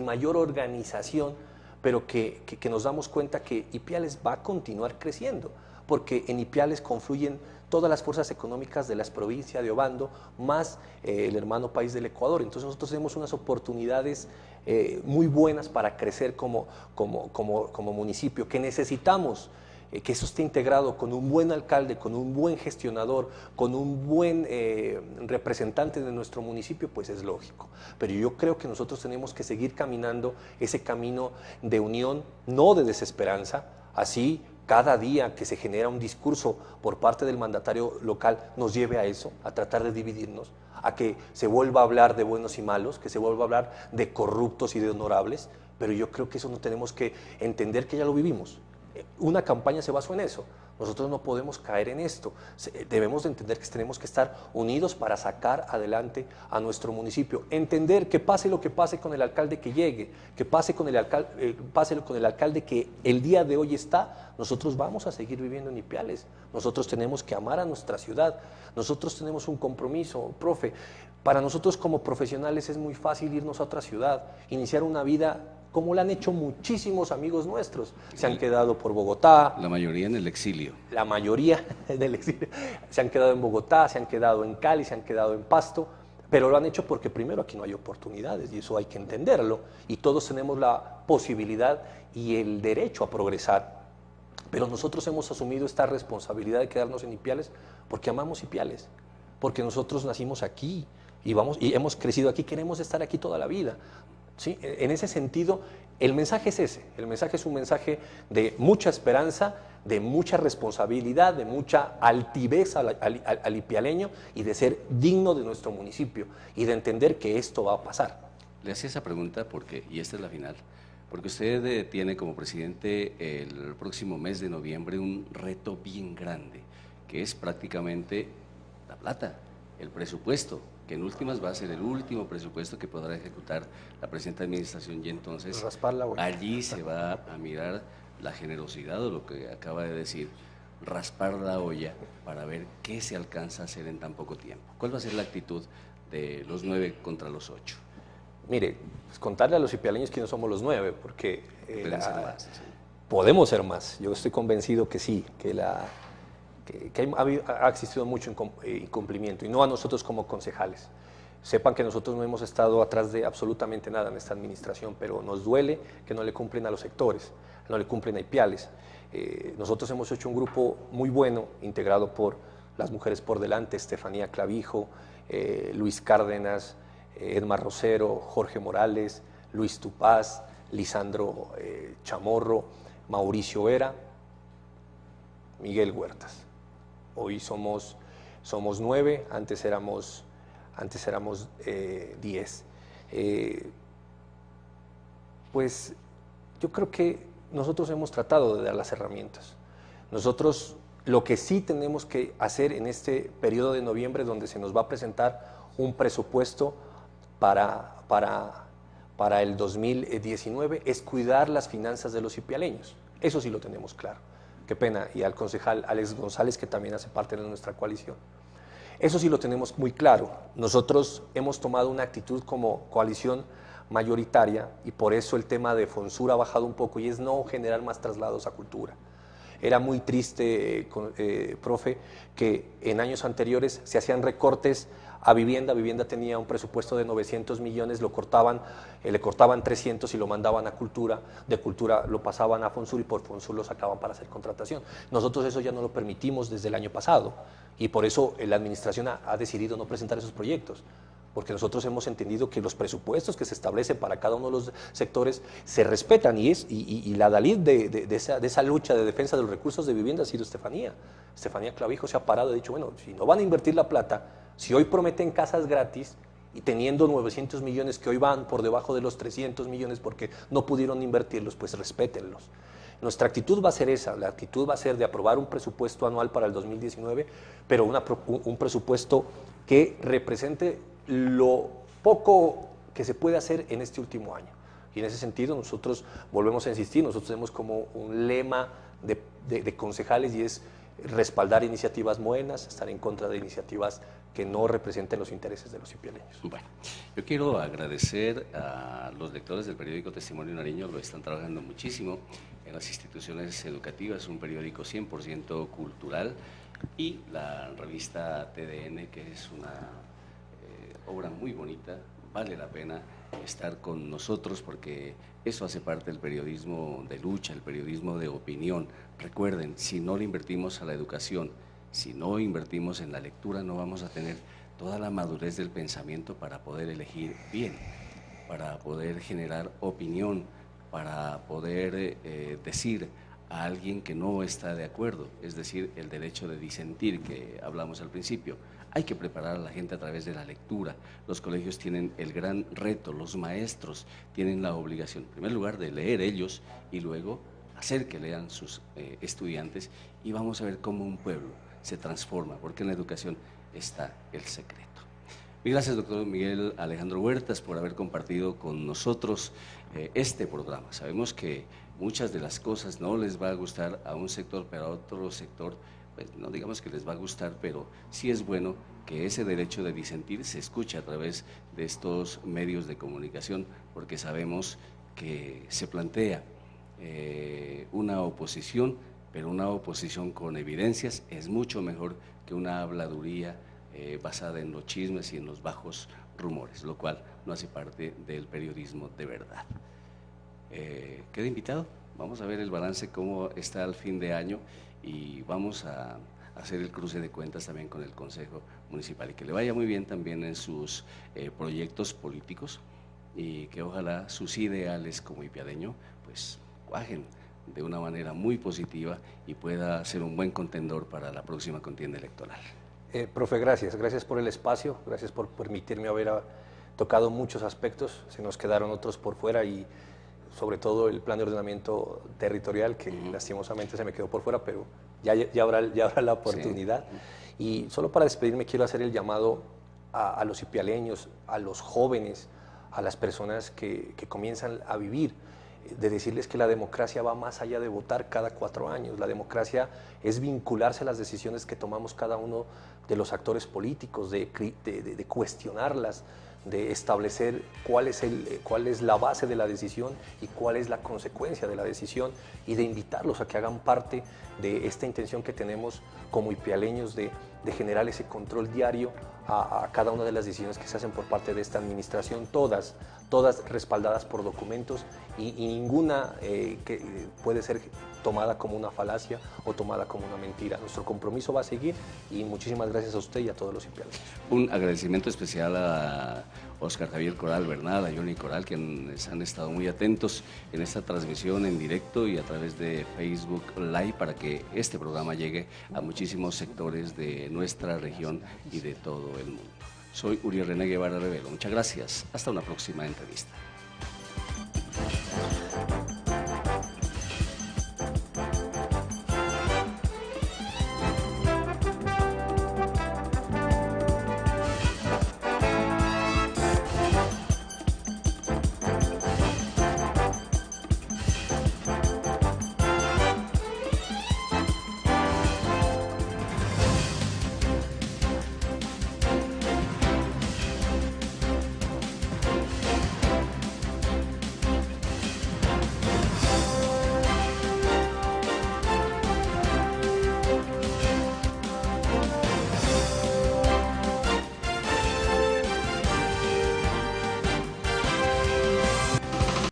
mayor organización, pero que nos damos cuenta que Ipiales va a continuar creciendo, porque en Ipiales confluyen todas las fuerzas económicas de las provincias de Obando, más el hermano país del Ecuador. Entonces nosotros tenemos unas oportunidades muy buenas para crecer como municipio, que necesitamos que eso esté integrado con un buen alcalde, con un buen gestionador, con un buen representante de nuestro municipio, pues es lógico. Pero yo creo que nosotros tenemos que seguir caminando ese camino de unión, no de desesperanza. Así, cada día que se genera un discurso por parte del mandatario local nos lleve a eso, a tratar de dividirnos, a que se vuelva a hablar de buenos y malos, que se vuelva a hablar de corruptos y de honorables, pero yo creo que eso no tenemos que entender, que ya lo vivimos. Una campaña se basó en eso. Nosotros no podemos caer en esto. Debemos de entender que tenemos que estar unidos para sacar adelante a nuestro municipio. Entender que pase lo que pase con el alcalde que llegue, que pase con el alcalde que el día de hoy está, nosotros vamos a seguir viviendo en Ipiales. Nosotros tenemos que amar a nuestra ciudad. Nosotros tenemos un compromiso, profe. Para nosotros como profesionales es muy fácil irnos a otra ciudad, iniciar una vida como lo han hecho muchísimos amigos nuestros. Se han quedado por Bogotá. La mayoría en el exilio. La mayoría en el exilio. Se han quedado en Bogotá, se han quedado en Cali, se han quedado en Pasto, pero lo han hecho porque primero aquí no hay oportunidades, y eso hay que entenderlo, y todos tenemos la posibilidad y el derecho a progresar. Pero nosotros hemos asumido esta responsabilidad de quedarnos en Ipiales porque amamos Ipiales, porque nosotros nacimos aquí y hemos crecido aquí, queremos estar aquí toda la vida. ¿Sí? En ese sentido, el mensaje es ese. El mensaje es un mensaje de mucha esperanza, de mucha responsabilidad, de mucha altivez al ipialeño, y de ser digno de nuestro municipio y de entender que esto va a pasar. le hacía esa pregunta porque, y esta es la final, porque usted tiene como presidente el próximo mes de noviembre un reto bien grande, que es prácticamente la plata, el presupuesto, que en últimas va a ser el último presupuesto que podrá ejecutar la presente administración, y entonces allí se va a mirar la generosidad o lo que acaba de decir, raspar la olla para ver qué se alcanza a hacer en tan poco tiempo. ¿Cuál va a ser la actitud de los 9 contra los 8? Mire, pues contarle a los ipialeños que no somos los 9, porque Pueden ser más, sí. podemos ser más. Yo estoy convencido que sí, que ha existido mucho incumplimiento, y no a nosotros como concejales. Sepan que nosotros no hemos estado atrás de absolutamente nada en esta administración, pero nos duele que no le cumplen a los sectores, no le cumplen a Ipiales. Nosotros hemos hecho un grupo muy bueno, integrado por las mujeres por delante, Estefanía Clavijo, Luis Cárdenas, Edmar Rosero, Jorge Morales, Luis Tupaz, Lisandro Chamorro, Mauricio Vera, Miguel Huertas. Hoy somos 9, antes éramos 10. Pues yo creo que nosotros hemos tratado de dar las herramientas. Nosotros lo que sí tenemos que hacer en este periodo de noviembre, donde se nos va a presentar un presupuesto para el 2019, es cuidar las finanzas de los ipialeños. Eso sí lo tenemos claro. Qué pena, y al concejal Alex González, que también hace parte de nuestra coalición. Eso sí lo tenemos muy claro. Nosotros hemos tomado una actitud como coalición mayoritaria, y por eso el tema de Fonsur ha bajado un poco, y es no generar más traslados a cultura. Era muy triste, profe, que en años anteriores se hacían recortes a vivienda. Vivienda tenía un presupuesto de 900 millones, le cortaban 300 y lo mandaban a cultura, de cultura lo pasaban a Fonsur, y por Fonsur lo sacaban para hacer contratación. Nosotros eso ya no lo permitimos desde el año pasado, y por eso la administración ha decidido no presentar esos proyectos, porque nosotros hemos entendido que los presupuestos que se establecen para cada uno de los sectores se respetan, y la adalid de esa lucha de defensa de los recursos de vivienda ha sido Estefanía Clavijo. Se ha parado y ha dicho, bueno, si no van a invertir la plata, si hoy prometen casas gratis y teniendo 900 millones que hoy van por debajo de los 300 millones porque no pudieron invertirlos, pues respétenlos. Nuestra actitud va a ser esa, la actitud va a ser de aprobar un presupuesto anual para el 2019, pero un presupuesto que represente lo poco que se puede hacer en este último año. Y en ese sentido nosotros volvemos a insistir, nosotros tenemos como un lema de concejales, y es respaldar iniciativas buenas, estar en contra de iniciativas que no representen los intereses de los ipialeños. Bueno, yo quiero agradecer a los lectores del periódico Testimonio Nariño, lo están trabajando muchísimo en las instituciones educativas, un periódico 100% cultural, y la revista TDN, que es una obra muy bonita. Vale la pena estar con nosotros porque eso hace parte del periodismo de lucha, el periodismo de opinión. Recuerden, si no le invertimos a la educación, si no invertimos en la lectura, no vamos a tener toda la madurez del pensamiento para poder elegir bien, para poder generar opinión, para poder decir a alguien que no está de acuerdo, es decir, el derecho de disentir que hablamos al principio. Hay que preparar a la gente a través de la lectura. Los colegios tienen el gran reto, los maestros tienen la obligación, en primer lugar, de leer ellos y luego hacer que lean sus estudiantes, y vamos a ver cómo un pueblo se transforma, porque en la educación está el secreto. Mil gracias, doctor Miguel Alejandro Huertas, por haber compartido con nosotros este programa. Sabemos que muchas de las cosas no les va a gustar a un sector, pero a otro sector, pues no digamos que les va a gustar, pero sí es bueno que ese derecho de disentir se escuche a través de estos medios de comunicación, porque sabemos que se plantea una oposición, pero una oposición con evidencias es mucho mejor que una habladuría basada en los chismes y en los bajos rumores, lo cual no hace parte del periodismo de verdad. Queda invitado, vamos a ver el balance, cómo está al fin de año, y vamos a hacer el cruce de cuentas también con el Consejo Municipal, y que le vaya muy bien también en sus proyectos políticos, y que ojalá sus ideales como ipiadeño pues cuajen de una manera muy positiva y pueda ser un buen contendor para la próxima contienda electoral. Profe, gracias por el espacio, gracias por permitirme haber tocado muchos aspectos, se nos quedaron otros por fuera y sobre todo el plan de ordenamiento territorial, que lastimosamente se me quedó por fuera, pero ya habrá la oportunidad. Sí. Y solo para despedirme quiero hacer el llamado a los ipialeños, a los jóvenes, a las personas que comienzan a vivir, de decirles que la democracia va más allá de votar cada 4 años. La democracia es vincularse a las decisiones que tomamos cada uno de los actores políticos, de cuestionarlas, de establecer cuál es la base de la decisión y cuál es la consecuencia de la decisión, y de invitarlos a que hagan parte de esta intención que tenemos como ipialeños de generar ese control diario a cada una de las decisiones que se hacen por parte de esta administración, todas respaldadas por documentos y ninguna que puede ser tomada como una falacia o tomada como una mentira. Nuestro compromiso va a seguir y muchísimas gracias a usted y a todos los ipialeños. Un agradecimiento especial a Oscar Javier Coral Bernal, a Johnny Coral, quienes han estado muy atentos en esta transmisión en directo y a través de Facebook Live para que este programa llegue a muchísimos sectores de nuestra región y de todo el mundo. Soy Uriel René Guevara Revelo. Muchas gracias. Hasta una próxima entrevista.